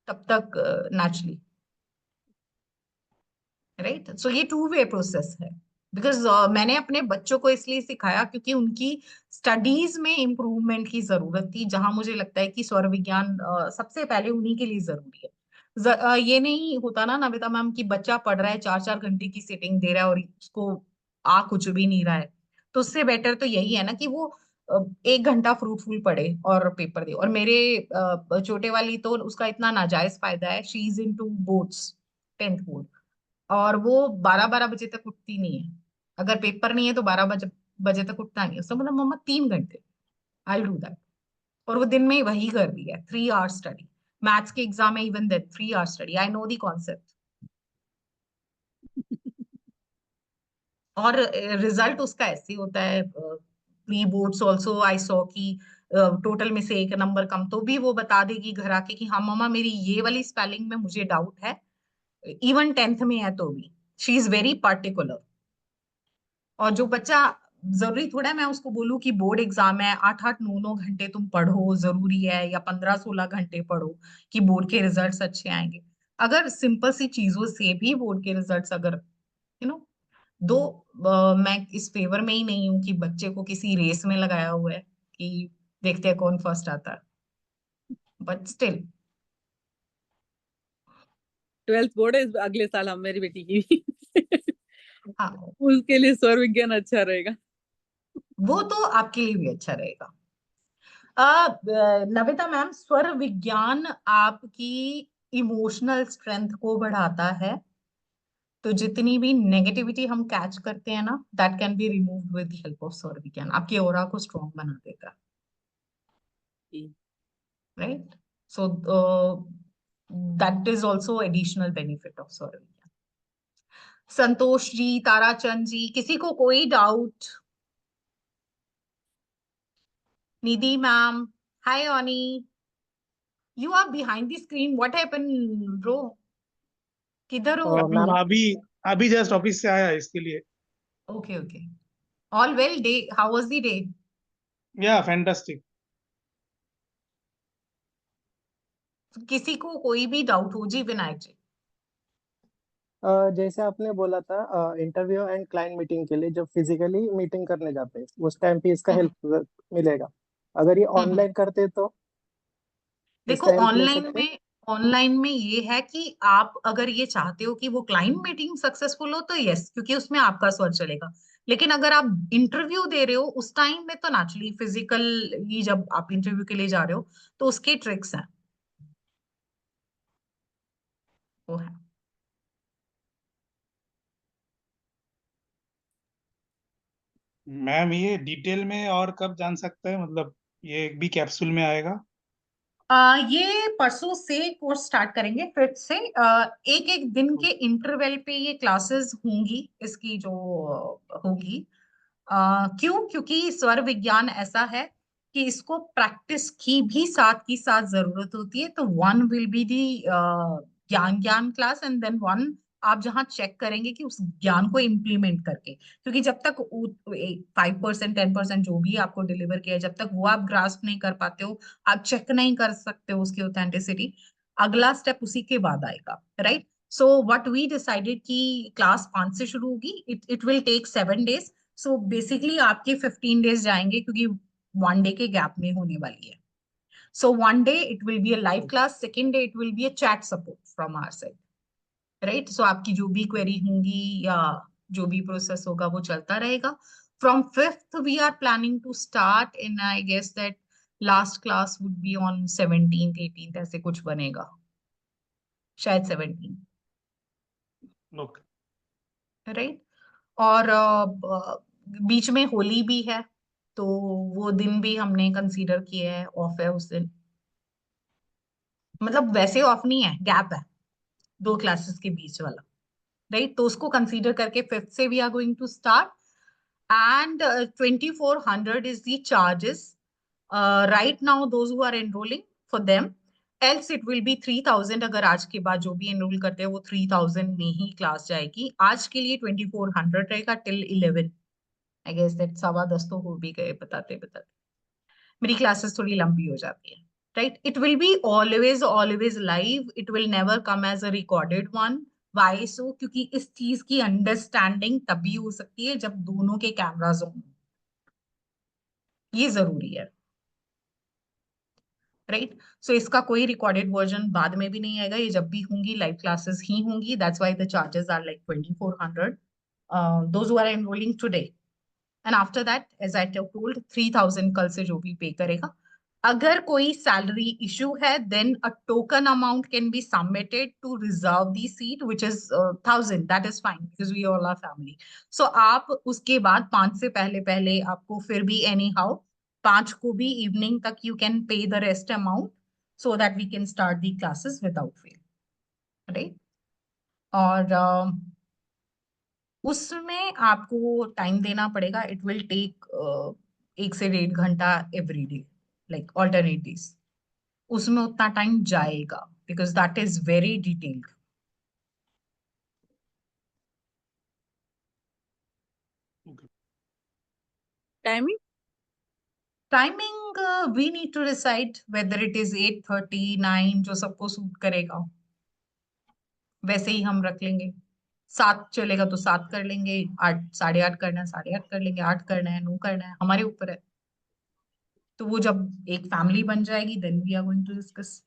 तब तक नेचुरली, राइट। सो ये टू वे प्रोसेस है। बिकॉज मैंने अपने बच्चों को इसलिए सिखाया क्योंकि उनकी स्टडीज में इम्प्रूवमेंट की जरूरत थी, जहां मुझे लगता है कि स्वर विज्ञान सबसे पहले उन्हीं के लिए जरूरी है। ये नहीं होता ना नविता मैम कि बच्चा पढ़ रहा है 4-4 घंटे की सिटिंग दे रहा है और उसको आ कुछ भी नहीं रहा है। तो उससे बेटर तो यही है ना कि वो 1 घंटा फ्रूटफुल पढ़े और पेपर दे। और मेरे छोटे वाली तो उसका इतना नाजायज फायदा है, she is into boards, 10th board, और वो 12-12 बजे तक उठती नहीं है। अगर पेपर नहीं है तो 12 बजे तक उठता नहीं है। उसने बोला मम्मा 3 घंटे, आई डू दैट। और वो दिन में वही कर रही है, 3 आवर स्टडी। मैथ्स के एग्जाम में even that 3 hour study, I know the concept. और रिजल्ट उसका ऐसे होता है, pre boards also I saw कि टोटल में से एक नंबर कम, तो भी वो बता देगी घर आके कि हाँ मम्मा मेरी ये वाली स्पेलिंग में मुझे डाउट है, इवन 10th में है तो भी। She is very particular. और जो बच्चा, जरूरी थोड़ा है मैं उसको बोलूं कि बोर्ड एग्जाम है 8-8 9-9 घंटे तुम पढ़ो जरूरी है, या 15-16 घंटे पढ़ो कि बोर्ड के रिजल्ट्स अच्छे आएंगे। अगर सिंपल सी चीजों से भी बोर्ड के रिजल्ट्स अगर यू नो दो, मैं इस फेवर में ही नहीं हूं कि बच्चे को किसी रेस में लगाया हुआ है कि देखते हैं कौन फर्स्ट आता है, बट स्टिल। 12th बोर्ड है अगले साल, हम मेरी बेटी की भी। हाँ, उसके लिए स्वर विज्ञान अच्छा रहेगा। वो तो आपके लिए भी अच्छा रहेगा। नविता मैम, स्वर विज्ञान आपकी इमोशनल स्ट्रेंथ को बढ़ाता है, तो जितनी भी नेगेटिविटी हम कैच करते हैं ना, that can be removed with help of स्वर विज्ञान। आपके ऑरा को स्ट्रॉन्ग बना देगा, right? So that is also additional benefit of स्वर विज्ञान। संतोष जी, ताराचंद जी, किसी को कोई doubt? Nidhi ma'am, hi Oni, you are behind the screen, what happen bro? किधर हो? मैम अभी अभी जस्ट ऑफिस से आया इसके लिए। Okay, okay. All well. Day. How was the day? या फैंटास्टिक। किसी को कोई भी डाउट हो जी विनायक जी? जैसे आपने बोला था इंटरव्यू एंड क्लाइंट मीटिंग के लिए जब फिजिकली मीटिंग करने जाते हैं उस टाइम पे इसका हम्म, हेल्प मिलेगा। अगर ये हम्म। ऑनलाइन करते तो देखो इसका हेल्प ले ऑनलाइन सकते हैं। में, ऑनलाइन में ये है कि आप अगर ये चाहते हो कि वो क्लाइंट मीटिंग सक्सेसफुल हो तो यस, क्योंकि उसमें आपका स्वर चलेगा। लेकिन अगर आप इंटरव्यू दे रहे हो उस टाइम में तो नेचुरली फिजिकल ही, जब आप इंटरव्यू के लिए जा रहे हो तो उसके ट्रिक्स हैं, वो है। मैम ये डिटेल में और कब जान सकता है, मतलब ये भी कैप्सूल में आएगा? ये परसों से कोर्स स्टार्ट करेंगे फिर से। एक एक दिन के इंटरवल पे ये क्लासेस होंगी इसकी जो होगी। क्यों? क्योंकि स्वर विज्ञान ऐसा है कि इसको प्रैक्टिस की साथ जरूरत होती है। तो वन विल बी दी ज्ञान ज्ञान क्लास, एंड देन वन आप जहाँ चेक करेंगे कि उस ज्ञान को इम्प्लीमेंट करके, क्योंकि जब तक 5% 10% जो भी आपको डिलीवर किया है, जब तक वो आप ग्रास्प नहीं कर पाते हो, आप चेक नहीं कर सकते हो उसकी ऑथेंटिसिटी, अगला स्टेप उसी के बाद आएगा, right? So what we decided कि क्लास 5 से शुरू होगी, it will take 7 days। So basically आपके 15 days जाएंगे, क्योंकि 1 day के गैप में होने वाली है। सो 1 day it will be a live class, second day it will be a chat support from our side, right? So आपकी जो भी क्वेरी होंगी या जो भी प्रोसेस होगा वो चलता रहेगा। From 5th we are planning to start in, I guess that last class would be on 17th 18th, ऐसे कुछ बनेगा, शायद 17, ओके। राइट? और बीच में होली भी है, तो वो दिन भी हमने कंसीडर किया है, ऑफ है उस दिन। मतलब वैसे ऑफ नहीं है, गैप है 2 क्लासेस के बीच वाला, राइट? तो उसको कंसीडर करके 5th से we are going to start. And 2400 is the charges right now, those who are enrolling for them, else it will be 3000। अगर आज के बाद जो भी एनरोल करते हैं वो 3000 में ही क्लास जाएगी। आज के लिए 2400 रहेगा टिल 11। आई गेस दैट 10:15 तो हो भी गए बताते बताते। मेरी क्लासेस थोड़ी लंबी हो जाती है, right? It will be always live, it will never come as a recorded one. Why so? क्योंकि इस चीज की अंडरस्टैंडिंग तभी हो सकती है जब दोनों के कैमराज हों, ये जरूरी है, राइट? सो इसका कोई रिकॉर्डेड वर्जन बाद में भी नहीं आएगा, ये जब भी होंगी लाइव क्लासेस ही होंगी। That's why the charges are like 2400 those who are enrolling today. And after that as I told 3000 कल से जो भी पे करेगा। अगर कोई सैलरी इशू है then a token amount can be submitted to reserve the seat which is 1000। That is fine because we all are family. So आप उसके बाद 5 से पहले पहले आपको फिर भी एनी हाउ 5 को भी इवनिंग तक you can pay the rest amount, so that we can start the classes without fail, right? और उसमें आपको टाइम देना पड़ेगा। इट विल टेक 1 से 1.5 घंटा every day, like alternate days, उसमें उतना टाइम जाएगा because that is very detailed. Timing timing we need to decide whether it is 8:30 9 जो सबको सूट करेगा वैसे ही हम रख लेंगे. 7 चलेगा तो 7 कर लेंगे, 8 8:30 करना है 8:30 कर लेंगे, 8 करना है 9 करना है, हमारे ऊपर है. तो वो जब एक फैमिली बन जाएगी then we are going to discuss.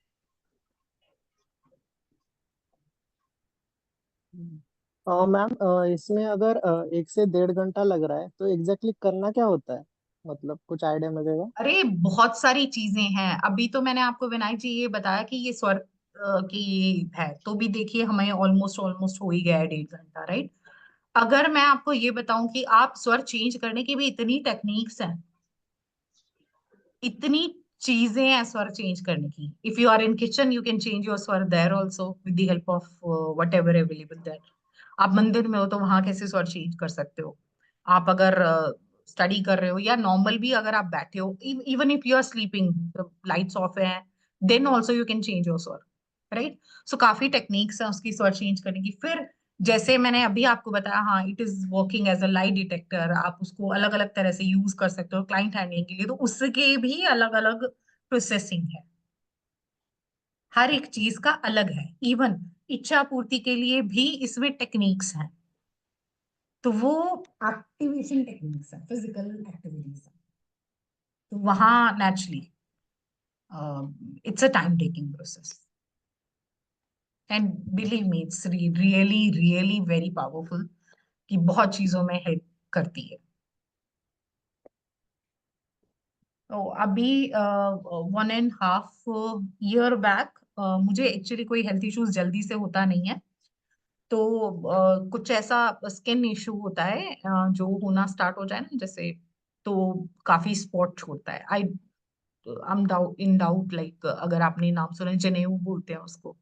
Ma'am इसमें अगर 1 से 1.5 घंटा लग रहा है तो एग्जैक्टली करना क्या होता है, मतलब कुछ आइडिया मिलेगा? अरे बहुत सारी चीजें हैं. अभी तो मैंने आपको विनायक जी ये बताया कि ये स्वर की ये है, तो भी देखिए हमें ऑलमोस्ट ऑलमोस्ट हो ही गया है 1.5 घंटा, राइट. अगर मैं आपको ये बताऊं कि आप स्वर चेंज करने की भी इतनी टेक्निक्स हैं, इतनी चीजें हैं स्वर चेंज करने की. If you are in kitchen you can change your स्वर there also with the help of whatever available there. आप मंदिर में हो तो वहां कैसे स्वर चेंज कर सकते हो. आप अगर स्टडी कर रहे हो या नॉर्मल भी अगर आप बैठे हो, even if you are sleeping, lights off है, then also you can change your स्वर, राइट. सो काफी टेक्निक्स हैं उसकी स्वर चेंज करने की. फिर जैसे मैंने अभी आपको बताया, हाँ it is working as a lie detector, आप उसको अलग अलग तरह से यूज कर सकते हो क्लाइंट हैंडलिंग के लिए, तो उसके भी अलग अलग प्रोसेसिंग है. हर एक चीज का अलग है. इवन इच्छा पूर्ति के लिए भी इसमें टेक्निक्स हैं. तो वो एक्टिवेशन टेक्निक्स है, फिजिकल एक्टिविटीज है. तो वहां naturally it's a time taking process and believe me it's really really very powerful कि बहुत चीजों में हेल्प करती है. तो अभी 1.5 year बैक मुझे एक्चुअली कोई हेल्थ इश्यूज जल्दी से होता नहीं है. तो कुछ ऐसा स्किन इशू होता है जो होना स्टार्ट हो जाए ना जैसे, तो काफी स्पॉट छोड़ता है. I am doubt in doubt like अगर आपने नाम सुना है, जनेऊ बोलते हैं उसको.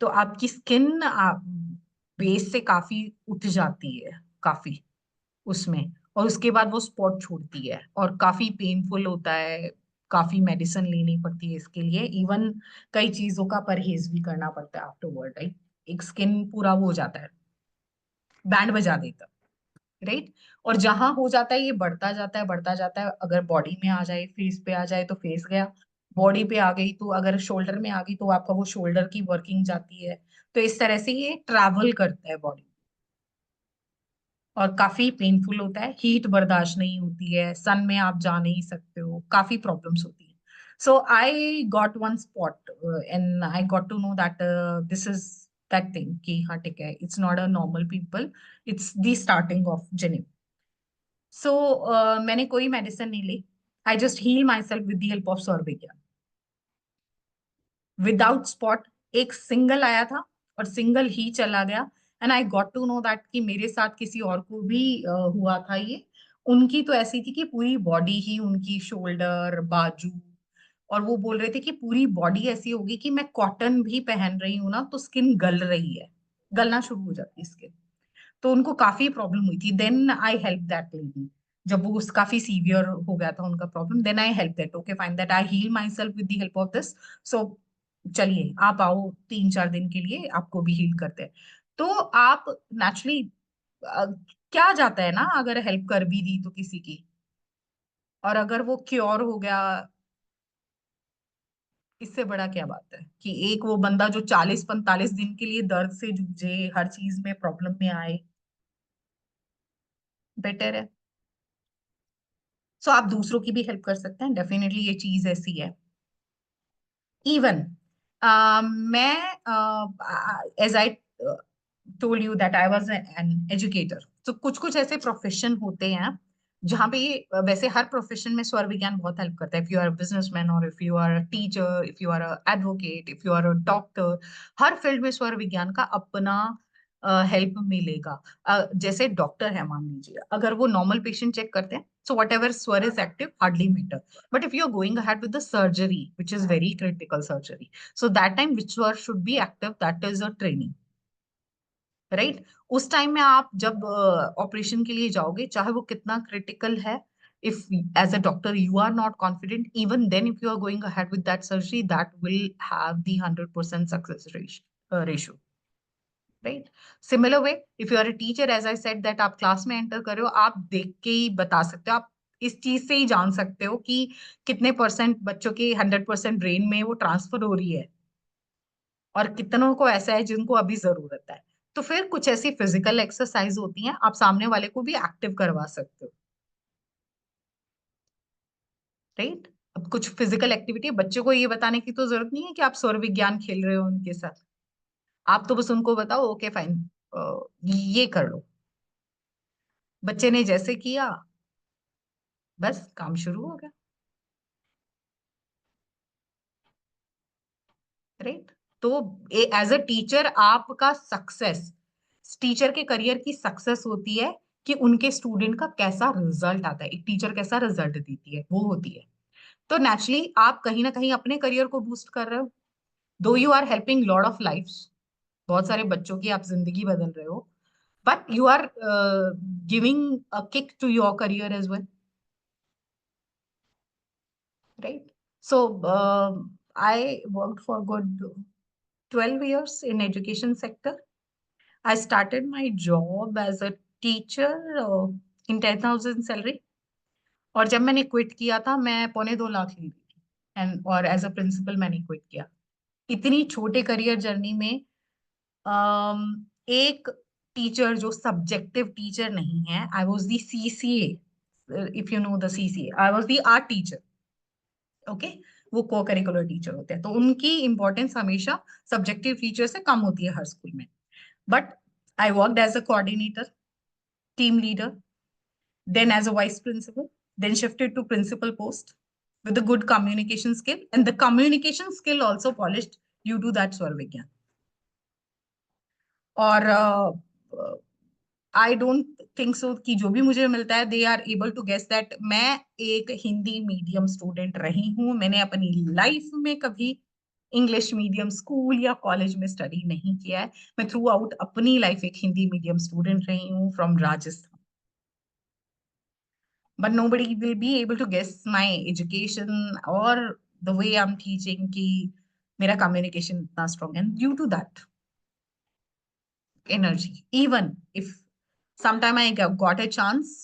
तो आपकी स्किन बेस से काफी उठ जाती है काफी उसमें, और उसके बाद वो स्पॉट छोड़ती है और काफी पेनफुल होता है. काफी मेडिसिन लेनी पड़ती है इसके लिए. इवन कई चीजों का परहेज भी करना पड़ता है आफ्टरवर्ड, राइट. एक स्किन पूरा वो हो जाता है, बैंड बजा देता है, राइट. और जहां हो जाता है ये बढ़ता जाता है बढ़ता जाता है. अगर बॉडी में आ जाए, फेस पे आ जाए तो फेस गया, बॉडी पे आ गई तो अगर शोल्डर में आ गई तो आपका वो शोल्डर की वर्किंग जाती है. तो इस तरह से ये ट्रैवल करता है बॉडी और काफी पेनफुल होता है. हीट बर्दाश्त नहीं होती है, सन में आप जा नहीं सकते हो, काफी प्रॉब्लम्स होती है. So I got one spot and I got to know that this is that thing कि हाँ ठीक है, it's not a normal people, it's the starting of जेनिम. सो मैंने कोई मेडिसिन नहीं ली. I just heal myself with the help of सौर विज्ञान विदाउट स्पॉट. एक सिंगल आया था और सिंगल ही चला गया. And I got to know that कि मेरे साथ किसी और को भी हुआ था ये. उनकी तो ऐसी थी कि पूरी बॉडी ही उनकी, शोल्डर, बाजू, और वो बोल रहे थे कि पूरी बॉडी ऐसी होगी कि मैं कॉटन भी पहन रही हूं ना तो स्किन गल रही है, गलना शुरू हो जाती है स्किन. तो उनको काफी प्रॉब्लम हुई थी. Then I help that lady. जब वो काफी सीवियर हो गया था उनका problem, then I help that. Okay fine, that I heal myself with the help of this. So चलिए आप आओ 3-4 दिन के लिए, आपको भी हील करते हैं. तो आप नेचुरली क्या जाता है ना, अगर हेल्प कर भी दी तो किसी की, और अगर वो क्योर हो गया, इससे बड़ा क्या बात है कि एक वो बंदा जो 40-45 दिन के लिए दर्द से जूझे, हर चीज में प्रॉब्लम में आए, बेटर है. सो आप दूसरों की भी हेल्प कर सकते हैं. डेफिनेटली ये चीज ऐसी है. इवन मैं as I told you that I was an educator. तो कुछ कुछ ऐसे प्रोफेशन होते हैं जहाँ पे ये वैसे हर प्रोफेशन में स्वर विज्ञान बहुत हेल्प करता है. इफ यू आर बिजनेसमैन और if you are teacher, if you are advocate, if you are doctor, हर फील्ड में स्वर विज्ञान का अपना हेल्प मिलेगा. जैसे डॉक्टर है मान लीजिए, अगर वो नॉर्मल पेशेंट चेक करते हैं, so whatever swar is active hardly matter. But if you're going ahead with the surgery, which is very critical surgery, so that time which swar should be active, that is a training, right. उस time में आप जब operation के लिए जाओगे, चाहे वो कितना क्रिटिकल है, if as a doctor you are not confident, even then if you are going ahead with that surgery, that will have the 100% success ratio, right? Similar way, if you are a teacher, as I said that आप class में enter कर रहे हो, आप देख के ही बता सकते हो, आप इस चीज से ही जान सकते हो कि कितने परसेंट बच्चों की 100% ब्रेन में वो ट्रांसफर हो रही है और कितनों को ऐसा है जिनको अभी जरूरत है। तो फिर कुछ ऐसी फिजिकल एक्सरसाइज होती हैं, आप सामने वाले को भी एक्टिव करवा सकते हो, राइट? अब कुछ फिजिकल एक्टिविटी बच्चे को ये बताने की तो जरूरत नहीं है कि आप स्वर विज्ञान खेल रहे हो उनके साथ, आप तो बस उनको बताओ ओके फाइन ये कर लो, बच्चे ने जैसे किया बस काम शुरू हो गया, राइट? तो एज अ टीचर आपका सक्सेस, टीचर के करियर की सक्सेस होती है कि उनके स्टूडेंट का कैसा रिजल्ट आता है, एक टीचर कैसा रिजल्ट देती है वो होती है। तो नेचुरली आप कहीं ना कहीं अपने करियर को बूस्ट कर रहे हो, though you are helping lot of lifes, बहुत सारे बच्चों की आप जिंदगी बदल रहे हो, but you are giving a kick to your career as well, right? So I worked for good 12 years in education sector. I started my job as a teacher in 10,000 salary, और जब मैंने क्विट किया था मैं 2.25 लाख ली थी, and और as a principal मैंने quit किया। इतनी छोटे करियर जर्नी में एक टीचर जो सब्जेक्टिव टीचर नहीं है, I was the CCA, if you know the CCA, I was the art teacher, okay? वो को करिकुलर टीचर होते हैं, तो उनकी इंपॉर्टेंस हमेशा सब्जेक्टिव टीचर से कम होती है हर स्कूल में। But I worked as a coordinator, team leader, then as a vice principal, then shifted to principal post with a good communication skill, and the communication skill also polished due to that स्वर विज्ञान। और I don't think so कि जो भी मुझे मिलता है they are able to guess that मैं एक हिंदी मीडियम स्टूडेंट रही हूँ, मैंने अपनी लाइफ में कभी इंग्लिश मीडियम स्कूल या कॉलेज में स्टडी नहीं किया है, मैं थ्रू आउट अपनी लाइफ एक हिंदी मीडियम स्टूडेंट रही हूँ from Rajasthan. But nobody will be able to guess my education or the way I'm teaching कि मेरा communication इतना strong, and due to that energy, even if sometime I got a chance,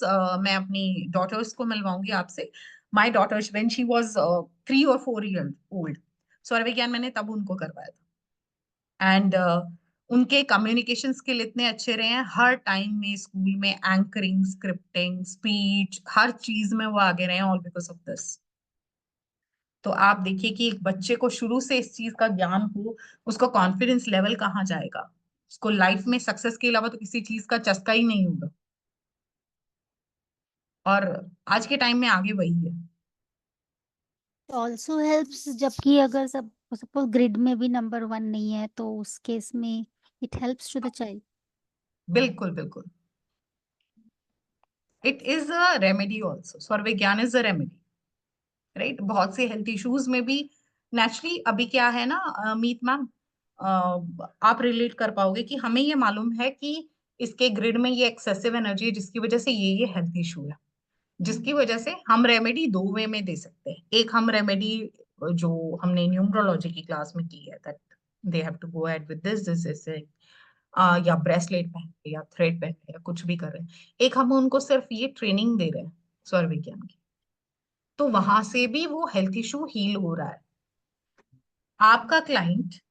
मैं अपनी daughters को मिलवाऊंगी आपसे। My daughters when she was 3 or 4 years old, स्वर विज्ञान मैंने तब उनको करवाया था, एंड उनके कम्युनिकेशन स्किल इतने अच्छे रहे हैं, हर टाइम में स्कूल में एंकरिंग, स्क्रिप्टिंग, स्पीच, हर चीज में वो आगे रहे हैं, ऑल बिकॉज ऑफ दिस। तो आप देखिए कि एक बच्चे को शुरू से इस चीज का ज्ञान हो, उसका कॉन्फिडेंस लेवल कहाँ जाएगा, उसको लाइफ में सक्सेस के अलावा तो किसी चीज का चस्का ही नहीं होगा। और आज के टाइम में आगे वही है। ऑल्सो हेल्प्स, जबकि अगर सब सपोज ग्रिड में भी नंबर 1 नहीं है तो उस केस में it helps to the child. बिल्कुल बिल्कुल, it is a remedy also, स्वर विज्ञान इज अ रेमेडी, राइट? बहुत से हेल्थ इश्यूज में भी नेचुरली अभी क्या है ना मीत मैम, आप रिलेट कर पाओगे कि हमें ये मालूम है कि इसके ग्रिड में ये एक्सेसिव एनर्जी है जिसकी वजह से ये हेल्थ इशू है, जिसकी वजह से हम रेमेडी दो वे में दे सकते हैं। एक हम रेमेडी जो हमने न्यूमरोलॉजी की क्लास में की है, that they have to go ahead with this is या ब्रेसलेट पहन के या थ्रेड पहन के या कुछ भी कर रहे हैं। एक हम उनको सिर्फ ये ट्रेनिंग दे रहे हैं स्वर विज्ञान की, तो वहां से भी वो हेल्थ इशू हील हो रहा है। आपका क्लाइंट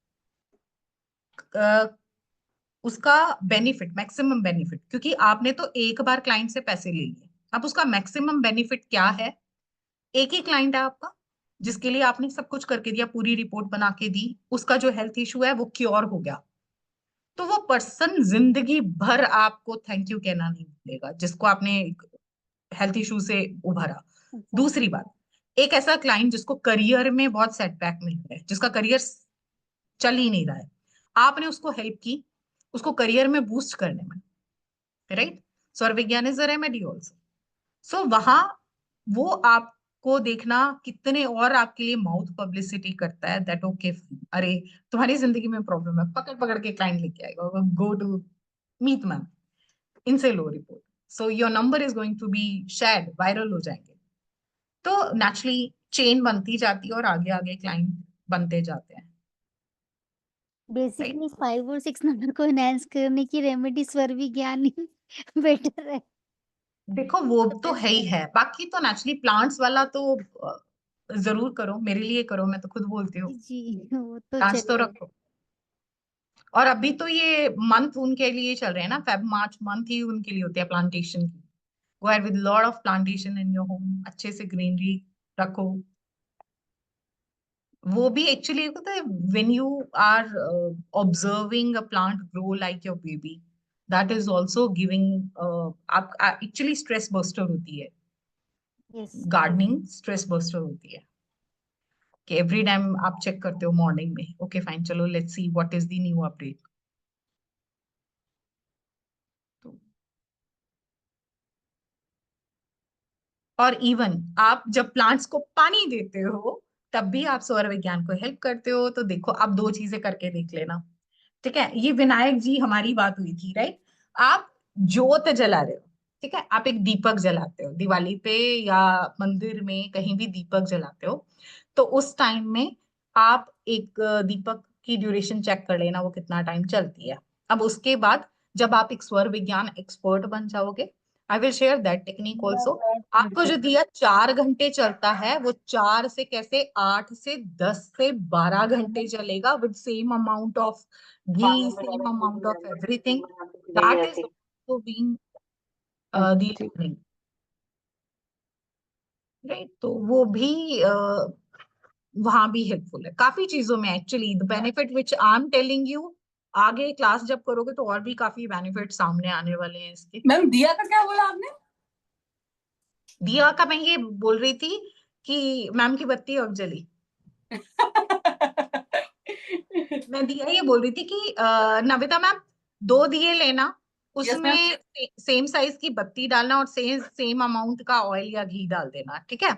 उसका बेनिफिट, मैक्सिमम बेनिफिट, क्योंकि आपने तो एक बार क्लाइंट से पैसे ले लिए, अब उसका मैक्सिमम बेनिफिट क्या है? एक ही क्लाइंट है आपका जिसके लिए आपने सब कुछ करके दिया, पूरी रिपोर्ट बना के दी, उसका जो हेल्थ इशू है वो क्योर हो गया, तो वो पर्सन जिंदगी भर आपको थैंक यू कहना नहीं भूलेगा जिसको आपने हेल्थ इशू से उभरा। दूसरी बात, एक ऐसा क्लाइंट जिसको करियर में बहुत सेटबैक मिल रहा है, जिसका करियर चल ही नहीं रहा है, आपने उसको हेल्प की उसको करियर में बूस्ट करने में, राइट? स्वर विज्ञान इज अ रेमेडी ऑल्सो। सो वहां वो आपको देखना कितने और आपके लिए माउथ पब्लिसिटी करता है, दैट ओके अरे तुम्हारी जिंदगी में प्रॉब्लम है, पकड़ पकड़ के क्लाइंट लेके आएगा, गो टू मीत मैम, इनसे लो report, so your number is going to be shared, viral हो जाएंगे। तो नेचुरली चेन बनती जाती है और आगे आगे क्लाइंट बनते जाते हैं, राइट। बेसिकली 5 और 6 नंबर को एनहांस करने की रेमेडी स्वर विज्ञान ही बेटर है। देखो वो तो है ही है, बाकी तो नेचुरली प्लांट्स वाला तो जरूर करो, मेरे लिए करो, मैं तो खुद बोलती हूँ जी वो तो प्लांट्स तो चलिए। रखो। और अभी तो ये मंथ उनके लिए चल रहे हैं ना, फेब मार्च मंथ ही उनके लिए होते हैं प्लांटेशन की। Go ahead with lot of plantation in your home, अच्छे से ग्रीनरी रखो। वो भी एक्चुअली पता है, when you are observing a plant grow like your baby, that is also giving आप एक्चुअली स्ट्रेस बस्टर होती है। यस गार्डनिंग स्ट्रेस बस्टर होती है कि एवरी टाइम आप चेक करते हो मॉर्निंग में, ओके फाइन चलो let's see what is the new update. तो और इवन आप जब प्लांट्स को पानी देते हो तब भी आप सौर विज्ञान को हेल्प करते हो। तो देखो आप दो चीजें करके देख लेना, ठीक है। ये विनायक जी हमारी बात हुई थी, राइट। आप जोत जला रहे हो, ठीक है, आप एक दीपक जलाते हो दिवाली पे या मंदिर में कहीं भी दीपक जलाते हो, तो उस टाइम में आप एक दीपक की ड्यूरेशन चेक कर लेना वो कितना टाइम चलती है। अब उसके बाद जब आप एक स्वर विज्ञान एक्सपर्ट बन जाओगे, I will share that technique also. आपको जो दिया 4 घंटे चलता है, वो 4 से कैसे 8 से 10 से 12 घंटे चलेगा with same amount of ghee, same amount of everything. That is also being the learning, right? तो वो भी वहां भी हेल्पफुल है काफी चीजों में। Actually the benefit which I am telling you, आगे क्लास जब करोगे तो और भी काफी बेनिफिट सामने आने वाले हैं इसके। मैम दिया का क्या बोला आपने? दिया का मैं ये बोल रही थी कि मैम की बत्ती अब जली। मैं दिया ये बोल रही थी कि नविता मैम 2 दिए लेना, उसमें सेम साइज की बत्ती डालना और सेम अमाउंट का ऑयल या घी डाल देना, ठीक है।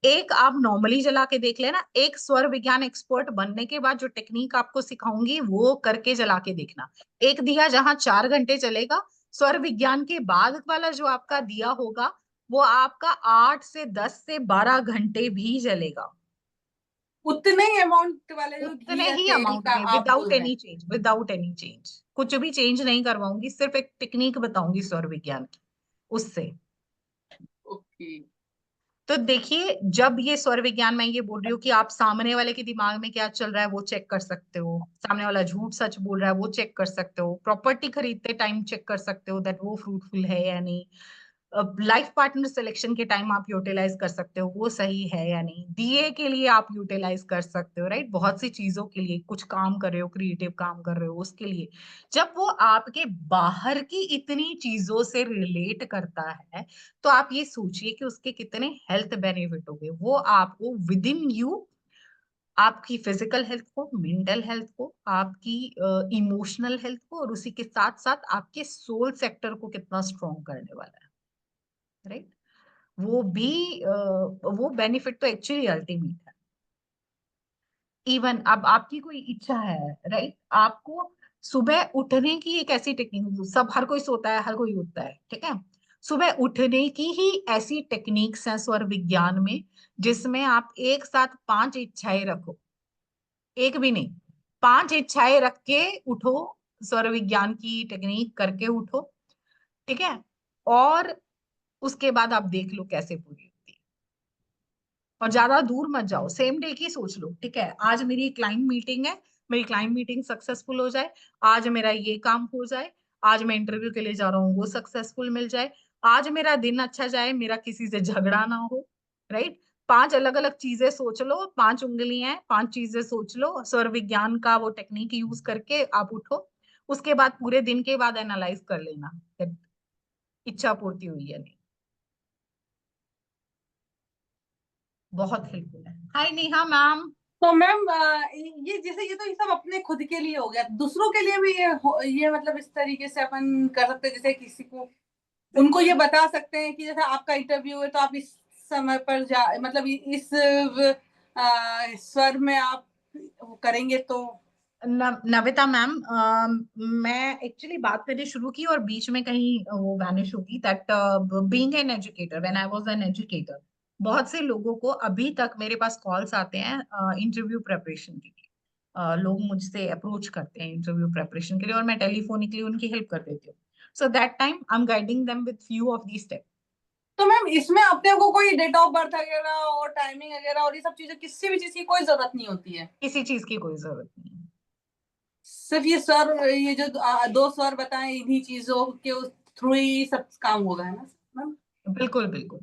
एक आप नॉर्मली जला के देख लेना, एक स्वर विज्ञान एक्सपर्ट बनने के बाद जो टेक्निक आपको सिखाऊंगी वो करके जला के देखना। एक दिया जहां 4 घंटे चलेगा, स्वर विज्ञान के बाद वाला जो आपका दिया होगा वो आपका 8 से 10 से 12 घंटे भी जलेगा। उतने ही अमाउंट वाले जो घी उतने या ही तेल अमाउंट का में, आप बोल विदाउट रहे एनी हैं? चेंज, विदाउट एनी चेंज, कुछ भी चेंज नहीं करवाऊंगी, सिर्फ एक टेक्निक बताऊंगी सौर विज्ञान की उससे। ओके। तो देखिए जब ये सौर विज्ञान, मैं ये बोल रही हूँ कि आप सामने वाले के दिमाग में क्या चल रहा है वो चेक कर सकते हो, सामने वाला झूठ सच बोल रहा है वो चेक कर सकते हो, प्रॉपर्टी खरीदते टाइम चेक कर सकते हो दैट वो फ्रूटफुल है या नहीं, लाइफ पार्टनर सिलेक्शन के टाइम आप यूटिलाइज कर सकते हो वो सही है या नहीं, दिए के लिए आप यूटिलाइज कर सकते हो, राइट। बहुत सी चीजों के लिए, कुछ काम कर रहे हो, क्रिएटिव काम कर रहे हो उसके लिए, जब वो आपके बाहर की इतनी चीजों से रिलेट करता है तो आप ये सोचिए कि उसके कितने हेल्थ बेनिफिट होंगे। वो आपको विद इन यू, आपकी फिजिकल हेल्थ को, मेंटल हेल्थ को, आपकी इमोशनल हेल्थ को, और उसी के साथ साथ आपके सोल सेक्टर को कितना स्ट्रॉन्ग करने वाला है, राइट। वो भी वो बेनिफिट तो एक्चुअली अल्टीमेट है। इवन अब आपकी कोई इच्छा है, राइट, आपको सुबह उठने की एक ऐसी टेक्निक, सब हर कोई सोता है हर कोई उठता है, ठीक है, सुबह उठने की ही ऐसी टेक्निक्स हैं स्वर विज्ञान में जिसमें आप एक साथ 5 इच्छाएं रखो, एक भी नहीं, 5 इच्छाएं रख के उठो, स्वर विज्ञान की टेक्निक करके उठो, ठीक है। और उसके बाद आप देख लो कैसे पूरी होती है। और ज्यादा दूर मत जाओ, सेम डे की सोच लो, ठीक है, आज मेरी क्लाइंट मीटिंग है, मेरी क्लाइंट मीटिंग सक्सेसफुल हो जाए, आज मेरा ये काम हो जाए, आज मैं इंटरव्यू के लिए जा रहा हूँ वो सक्सेसफुल मिल जाए, आज मेरा दिन अच्छा जाए, मेरा किसी से झगड़ा ना हो, राइट। 5 अलग अलग चीजें सोच लो, 5 उंगलियां हैं, 5 चीजें सोच लो, स्वर विज्ञान का वो टेक्निक यूज करके आप उठो। उसके बाद पूरे दिन के बाद एनालाइज कर लेना कि इच्छा पूर्ति हुई है नहीं। बहुत हेल्पफुल है। हाय नेहा मैम। तो मैम ये जैसे, ये तो ये सब अपने खुद के लिए हो गया, दूसरों के लिए भी ये मतलब इस तरीके से अपन कर सकते हैं, जैसे किसी को उनको ये बता सकते हैं कि जैसे आपका इंटरव्यू है तो आप इस समय पर जा, मतलब इस स्वर में आप करेंगे तो। नविता मैम, मैं एक्चुअली बात करनी शुरू की और बीच में कहीं वो वैनिश होगी, that being an educator, when I was an educator, बहुत से लोगों को अभी तक मेरे पास कॉल्स आते हैं इंटरव्यू प्रेपरेशन के लिए। लोग मुझसे अप्रोच करते हैं इंटरव्यू प्रेपरेशन के लिए और मैं टेलीफोनिकली उनकी हेल्प कर देती हूँ। So that time I am guiding them with few of the step. तो मैम इसमें अपने को कोई डेट ऑफ बर्थ वगैरह और टाइमिंग वगैरह और ये सब चीजें किसी भी चीज की कोई जरूरत नहीं होती है? किसी चीज की कोई जरूरत नहीं है। सिर्फ ये सर, ये जो दो सर बताएं, इन्हीं चीजों के थ्रू ही सब काम होगा, है ना मैम? बिल्कुल बिल्कुल,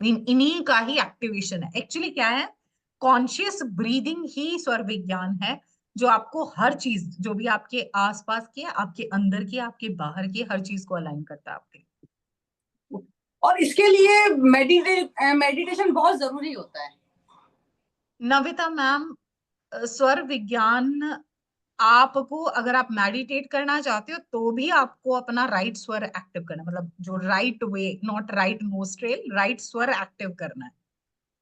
इन्हीं का ही एक्टिवेशन है। एक्चुअली क्या है, कॉन्शियस ब्रीदिंग ही स्वर विज्ञान है, जो आपको हर चीज, जो भी आपके आसपास की, आपके अंदर की, आपके बाहर की, हर चीज को अलाइन करता है आपके। और इसके लिए मेडिटेशन बहुत जरूरी होता है? नविता मैम, स्वर विज्ञान आपको, अगर आप मेडिटेट करना चाहते हो तो भी आपको अपना राइट स्वर एक्टिव करना, मतलब जो right way, not right nostril, right स्वर एक्टिव करना है।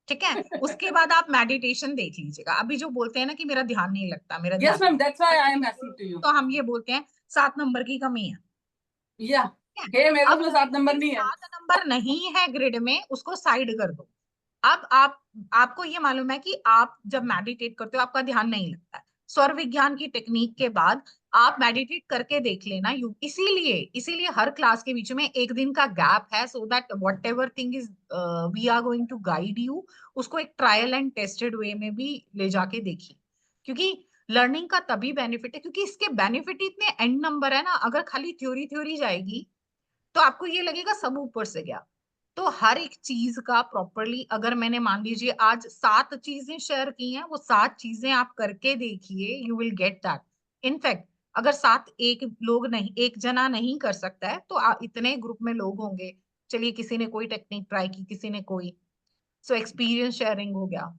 ठीक है, उसके बाद आप मेडिटेशन देख लीजिएगा। अभी जो बोलते हैं ना कि मेरा ध्यान नहीं लगता, मेरा यस ध्यान ma'am, that's why I am asking to you. तो हम ये बोलते हैं 7 नंबर की कमी है। या ठीक है? हे मेरे अब को 7 नंबर नहीं है। 7 नंबर नहीं है ग्रिड में, उसको साइड कर दो। अब आपको ये मालूम है कि आप जब मेडिटेट करते हो आपका ध्यान नहीं लगता है। स्वर विज्ञान की टेक्निक के बाद आप मेडिटेट करके देख लेना। इसीलिए इसीलिए हर क्लास के बीच में एक दिन का गैप है, so that whatever thing is we are going to guide you, उसको एक ट्रायल एंड टेस्टेड वे में भी ले जाके देखिए। क्योंकि लर्निंग का तभी बेनिफिट है, क्योंकि इसके बेनिफिट इतने एंड नंबर है ना। अगर खाली थ्योरी थ्योरी जाएगी तो आपको ये लगेगा सब ऊपर से गया। तो हर एक चीज का प्रॉपरली, अगर मैंने मान लीजिए आज 7 चीजें शेयर की हैं, वो 7 चीजें आप करके देखिए, you will get that. In fact अगर 7 एक लोग नहीं, एक जना नहीं कर सकता है तो इतने ग्रुप में लोग होंगे, चलिए किसी ने कोई टेक्निक ट्राई की, किसी ने कोई, सो एक्सपीरियंस शेयरिंग हो गया।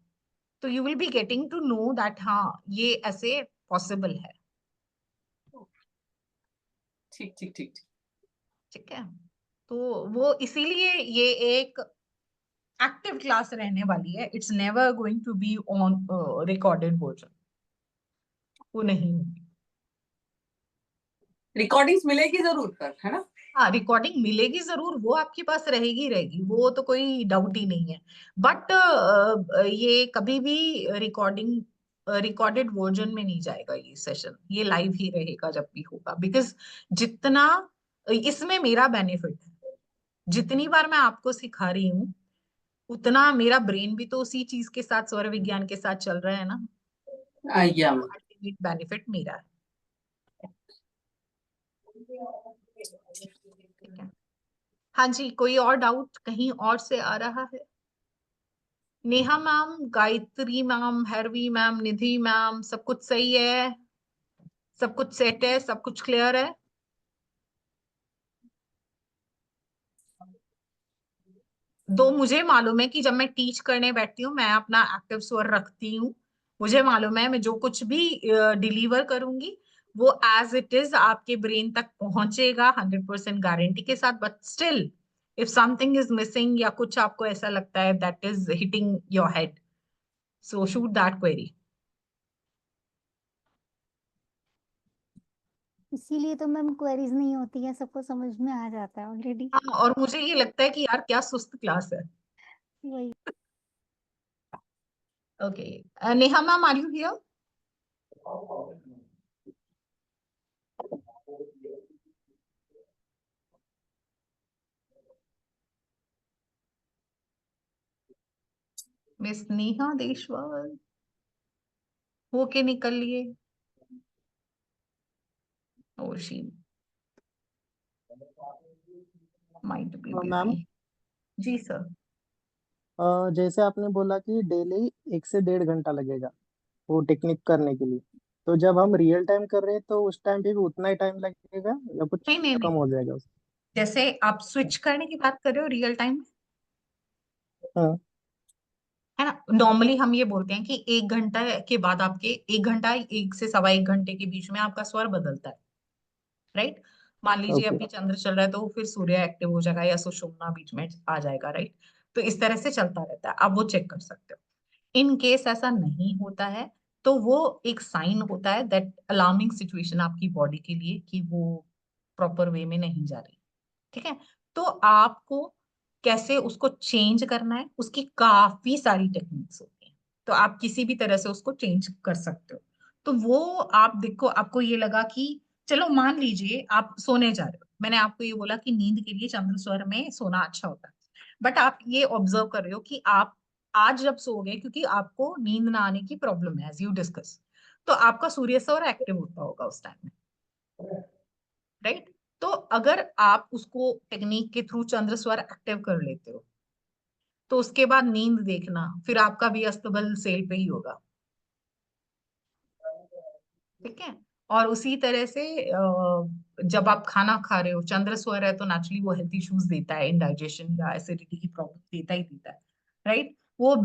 तो you will be getting to know that हाँ ये ऐसे पॉसिबल है। ठीक ठीक ठीक। ठीक है, तो वो इसीलिए ये एक एक्टिव क्लास रहने वाली है। It's never going to be on recorded version, वो नहीं होगी। रिकॉर्डिंग्स मिलेगी जरूर पर, है ना? हाँ, रिकॉर्डिंग मिलेगी जरूर, वो आपके पास रहेगी रहेगी, वो तो कोई डाउट ही नहीं है। बट ये कभी भी रिकॉर्डेड वर्जन में नहीं जाएगा ये सेशन, ये लाइव ही रहेगा जब भी होगा। बिकॉज जितना इसमें मेरा बेनिफिट है, जितनी बार मैं आपको सिखा रही हूँ उतना मेरा ब्रेन भी तो उसी चीज के साथ, स्वर विज्ञान के साथ चल रहा है ना। या अल्टीमेट बेनिफिट मेरा है। ठीक है, हाँ जी, कोई और डाउट कहीं और से आ रहा है? Neha ma'am, Gayatri ma'am, Hairvi ma'am, Nidhi ma'am, सब कुछ सही है? सब कुछ सेट है? सब कुछ क्लियर है? दो, मुझे मालूम है कि जब मैं टीच करने बैठती हूँ मैं अपना एक्टिव स्वर रखती हूँ। मुझे मालूम है मैं जो कुछ भी डिलीवर करूंगी वो एज इट इज आपके ब्रेन तक पहुंचेगा 100% गारंटी के साथ। But still if something is missing या कुछ आपको ऐसा लगता है that is hitting your head, so shoot that query. इसीलिए तो मैम क्वेरीज नहीं होती है, सबको समझ में आ जाता है ऑलरेडी। हाँ, और मुझे ये लगता है कि यार क्या सुस्त क्लास है। वही। Okay, Neha ma'am, are you here? Miss Neha Deshwal होके निकल लिए। और she might be ma'am, busy. जी सर। जैसे आपने बोला कि डेली 1 से 1.5 घंटा लगेगा वो टेक्निक करने के लिए, तो जब हम रियल टाइम कर रहे हैं तो उस टाइम पे भी उतना ही टाइम लगेगा या कुछ नहीं नहीं कम नहीं, हो जाएगा उसमें? जैसे आप स्विच करने की बात कर रहे हो रियल टाइम में, हाँ। है ना। नॉर्मली हम ये बोलते हैं कि 1 घंटा के बाद आपके 1 घंटा, 1 से 1.25 घंटे के बीच में आपका स्वर बदलता है, राइट। मान लीजिए ओके। अभी चंद्र चल रहा है तो फिर सूर्य एक्टिव हो जाएगा या सुषुम्ना बीच में आ जाएगा, राइट। तो इस तरह से चलता रहता है, आप वो चेक कर सकते हो। इन केस ऐसा नहीं होता है तो वो एक साइन होता है दैट अलार्मिंग सिचुएशन आपकी बॉडी के लिए कि वो प्रॉपर वे में नहीं जा रही। ठीक है, तो आपको कैसे उसको चेंज करना है, उसकी काफी सारी टेक्निक्स होती हैं। तो आप किसी भी तरह से उसको चेंज कर सकते हो। तो वो आप देखो, आपको ये लगा कि चलो मान लीजिए आप सोने जा रहे हो, मैंने आपको ये बोला कि नींद के लिए चंद्र स्वर में सोना अच्छा होता है, बट आप ये ऑब्जर्व कर रहे हो कि आप आज जब सोओगे, क्योंकि आपको नींद ना आने की प्रॉब्लम है एज यू डिस्कस, तो आपका सूर्य स्वर एक्टिव होता होगा उस टाइम में, राइट? तो अगर आप उसको टेक्निक के थ्रू चंद्र स्वर एक्टिव कर लेते हो, तो उसके बाद नींद देखना, फिर आपका भी अस्तबल सेल पे ही होगा, ठीक है? और उसी तरह से जब आप खाना खा रहे हो, चंद्र स्वर है तो नेचुरली वो हेल्थ इश्यूज देता है, इंडाइजेशन या एसिडिटी की प्रॉब्लम देता ही देता है, राइट? वो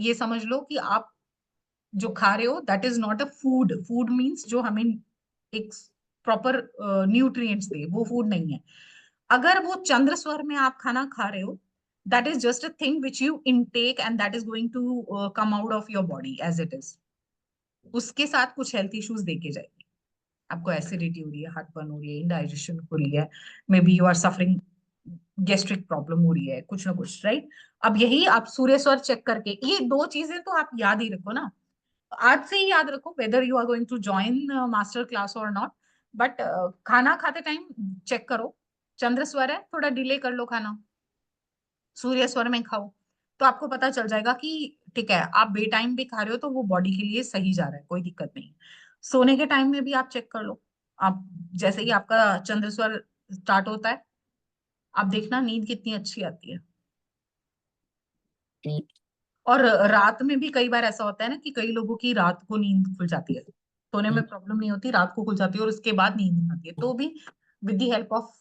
ये समझ लो कि आप जो खा रहे हो that is not a food. Food means जो हमें एक प्रॉपर न्यूट्रिएंट्स दे, वो फूड नहीं है। अगर वो चंद्र स्वर में आप खाना खा रहे हो, that is just a thing which you intake and that is going to come out of your body as it is. उसके साथ कुछ हेल्थ इश्यूज देके जाएगी, आपको एसिडिटी हो रही है, हार्टबर्न हो रही है, इंडाइजेशन हो रही है, maybe you are suffering gastric problem हो रही है, कुछ ना कुछ, राइट? अब यही आप सूर्य स्वर चेक करके, ये दो चीजें तो आप याद ही रखो ना, आज से ही याद रखो, whether you are going to join master class और नॉट, बट खाना खाते टाइम चेक करो, चंद्र स्वर है, थोड़ा डिले कर लो खाना, सूर्य स्वर में खाओ, तो आपको पता चल जाएगा कि ठीक है, आप बे टाइम भी खा रहे हो तो वो बॉडी के लिए सही जा रहा है, कोई दिक्कत नहीं। सोने के टाइम में भी आप चेक कर लो, आप जैसे ही आपका चंद्र स्वर स्टार्ट होता है, आप देखना नींद कितनी अच्छी आती है। और रात में भी कई बार ऐसा होता है ना कि कई लोगों की रात को नींद खुल जाती है, सोने में प्रॉब्लम नहीं होती, रात को खुल जाती है और उसके बाद नींद नहीं आती है, तो भी with the help of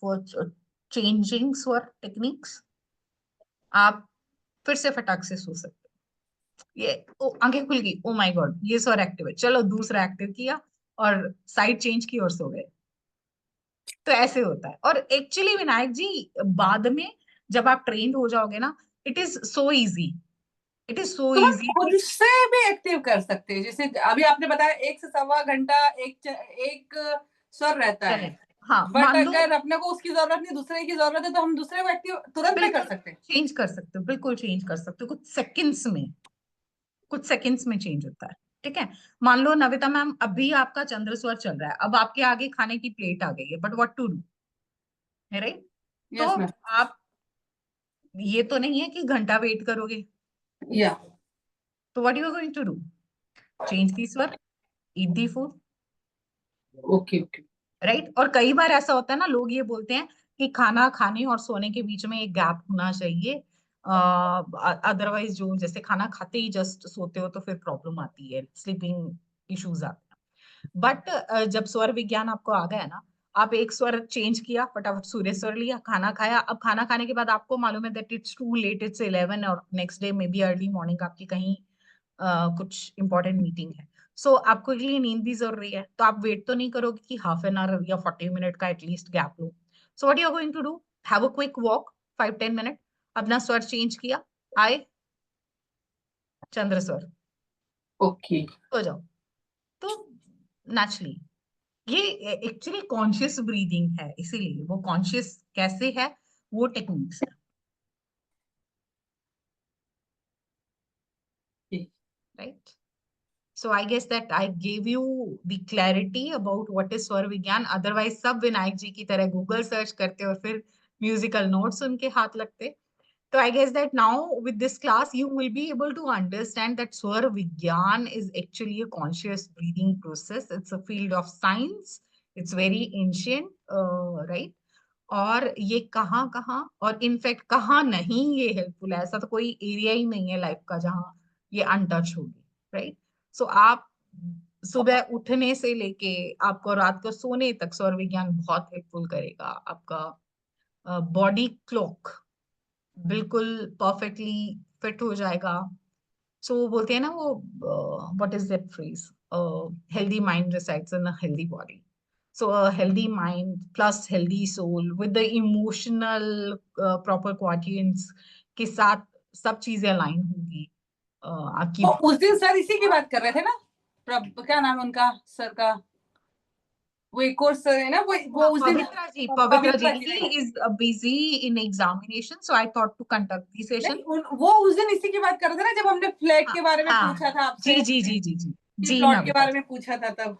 changing स्वर टेक्निक्स आप फिर से फटाक से सो सकते हो। ये आंखें खुल गई, ओ माय गॉड ये स्वर एक्टिव है, चलो दूसरा एक्टिव किया और साइड चेंज की और सो गए। तो ऐसे होता है। और एक्चुअली विनायक जी, बाद में जब आप ट्रेंड हो जाओगे ना, it is so easy, it is so तो हम इजी। खुद से भी एक्टिव कर सकते हैं, जैसे अभी आपने बताया 1 से 1.25 घंटा एक स्वर रहता है, करेक्ट, हाँ, बट मान लो, अगर अपने को उसकी जरूरत नहीं, दूसरे की जरूरत है, तो हम दूसरे को एक्टिव तुरंत में कर बिल्कुल सकते हैं। चेंज कर सकते हो, बिल्कुल चेंज कर सकते हो, कुछ सेकंड्स में, कुछ सेकंड्स में चेंज होता है, ठीक है? मान लो नविता मैम, अभी आपका चंद्र स्वर चल रहा है, अब आपके आगे खाने की प्लेट आ गई है, बट व्हाट टू डू, है राइट? तो यस मैम। आप, ये तो नहीं है कि घंटा वेट करोगे, या तो what you are going to do, change the स्वर, eat the food, okay okay. Right? और कई बार ऐसा होता है ना, लोग ये बोलते हैं कि खाना खाने और सोने के बीच में एक गैप होना चाहिए, अदरवाइज जो जैसे खाना खाते ही जस्ट सोते हो तो फिर प्रॉब्लम आती है, स्लीपिंग इश्यूज आते हैं। बट जब स्वर विज्ञान आपको आ गया ना, आप एक स्वर चेंज किया, फटाफट सूर्य स्वर लिया, खाना खाया, अब खाना खाने के बाद आपको मालूम है that it's too late, it's 11 और next day maybe early morning आपकी कहीं कुछ इंपॉर्टेंट मीटिंग है, सो आपको के लिए नींद भी जरूरी है, तो आप वेट तो नहीं करोगे कि हाफ एन आवर या 40 मिनट का एटलीस्ट गैप लो। So what you are going to do, have a quick walk 5-10 minute, अपना स्वर चेंज किया, आए चंद्र स्वर, ओके हो जाओ। तो नेचुरली ये एक्चुअली कॉन्शियस ब्रीदिंग है, इसीलिए वो कॉन्शियस कैसे है, वो टेक्निक्स है, right? So I guess that I gave you the clarity about what is स्वर विज्ञान। अदरवाइज सब विनायक जी की तरह गूगल सर्च करते और फिर म्यूजिकल नोट्स उनके हाथ लगते। So I guess that now with this class you will be able to understand that स्वर विज्ञान is actually a conscious breathing process. It's a field of science. It's very ancient, right? और ये कहाँ कहाँ और इनफैक्ट कहाँ नहीं ये हेल्पफुल है, ऐसा तो कोई एरिया ही नहीं है लाइफ का जहाँ ये अनटच होगी, राइट? सो आप सुबह उठने से लेके आपको रात को सोने तक स्वर विज्ञान बहुत हेल्पफुल करेगा। आपका बॉडी क्लॉक बिल्कुल परफेक्टली फिट हो जाएगा। सो वो बोलते हैं ना, वो what is that phrase, healthy mind resides in a healthy body. So a healthy mind plus healthy soul with the emotional proper quadrants के साथ सब चीजें अलाइन होंगी आपकी। तो उस दिन सर इसी की बात कर रहे थे ना, क्या नाम है उनका सर का, वो एक कोर्स है ना, वो उस दिन Pavitra ji ji is busy in examination, so I thought to conduct the session. नहीं, वो उस दिन इसी की बात कर रहे थे ना, जब हमने फ्लैट के बारे में हाँ, पूछा था आपसे, जी जी जी जी जी जी प्लॉट ना के बेटा बारे में पूछा था तब,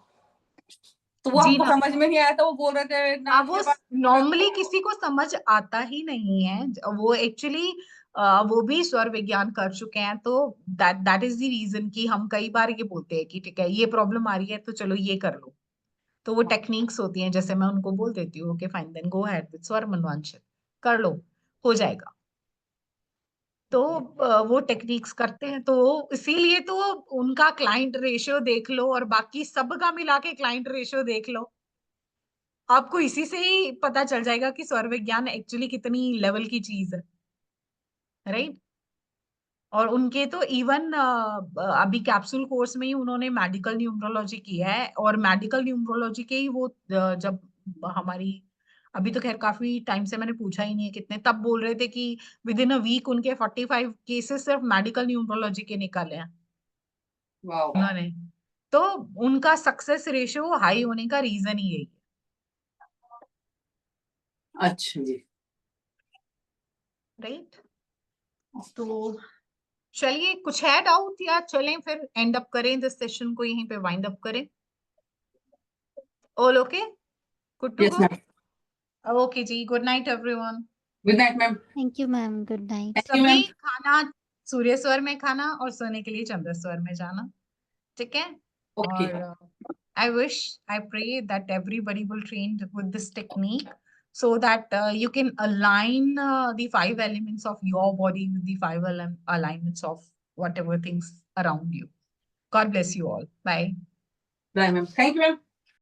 तो वो जी हमको ना समझ में नहीं आया था, वो बोल रहे थे ना वो नॉर्मली किसी को समझ आता ही नहीं है, वो एक्चुअली वो भी स्वर विज्ञान कर चुके हैं, तो दैट इज द रीजन कि हम कई बार ये बोलते हैं कि ठीक है ये प्रॉब्लम आ रही है तो चलो ये कर लो, तो वो टेक्निक्स होती हैं, जैसे मैं उनको बोल देती हूँ okay fine then go ahead with स्वर मनवांचन, कर लो हो जाएगा, तो वो टेक्निक्स करते हैं, तो इसीलिए तो उनका क्लाइंट रेशियो देख लो और बाकी सबका मिला के क्लाइंट रेशियो देख लो, आपको इसी से ही पता चल जाएगा कि स्वर विज्ञान एक्चुअली कितनी लेवल की चीज है, राइट। और उनके तो इवन अभी कैप्सूल कोर्स में ही उन्होंने मेडिकल न्यूमरोलॉजी किया है, और मेडिकल न्यूमरोलॉजी के ही वो जब हमारी, अभी तो खैर काफी टाइम से मैंने पूछा ही नहीं है कितने, तब बोल रहे थे कि विद इन अ वीक उनके 45 केसेस सिर्फ मेडिकल न्यूमरोलॉजी के निकले हैं उन्होंने, तो उनका सक्सेस रेशियो हाई होने का रीजन ही यही है। अच्छा जी, राइट, तो चलिए कुछ है डाउट या चलें फिर एंड अप करें दिस सेशन को, यहीं पे वाइंड अप करें, all okay, good to yes go, ma'am, okay जी, good night everyone, good night ma'am, thank you ma'am, good night. Thank you ma'am, सभी खाना सूर्य स्वर में खाना और सोने के लिए चंद्र स्वर में जाना, ठीक है, ओके, और I wish, I pray that everybody will train with this technique so that you can align the 5 elements of your body with the 5 alignments of whatever things around you. God bless you all. Bye. Bye ma'am, thank you ma'am.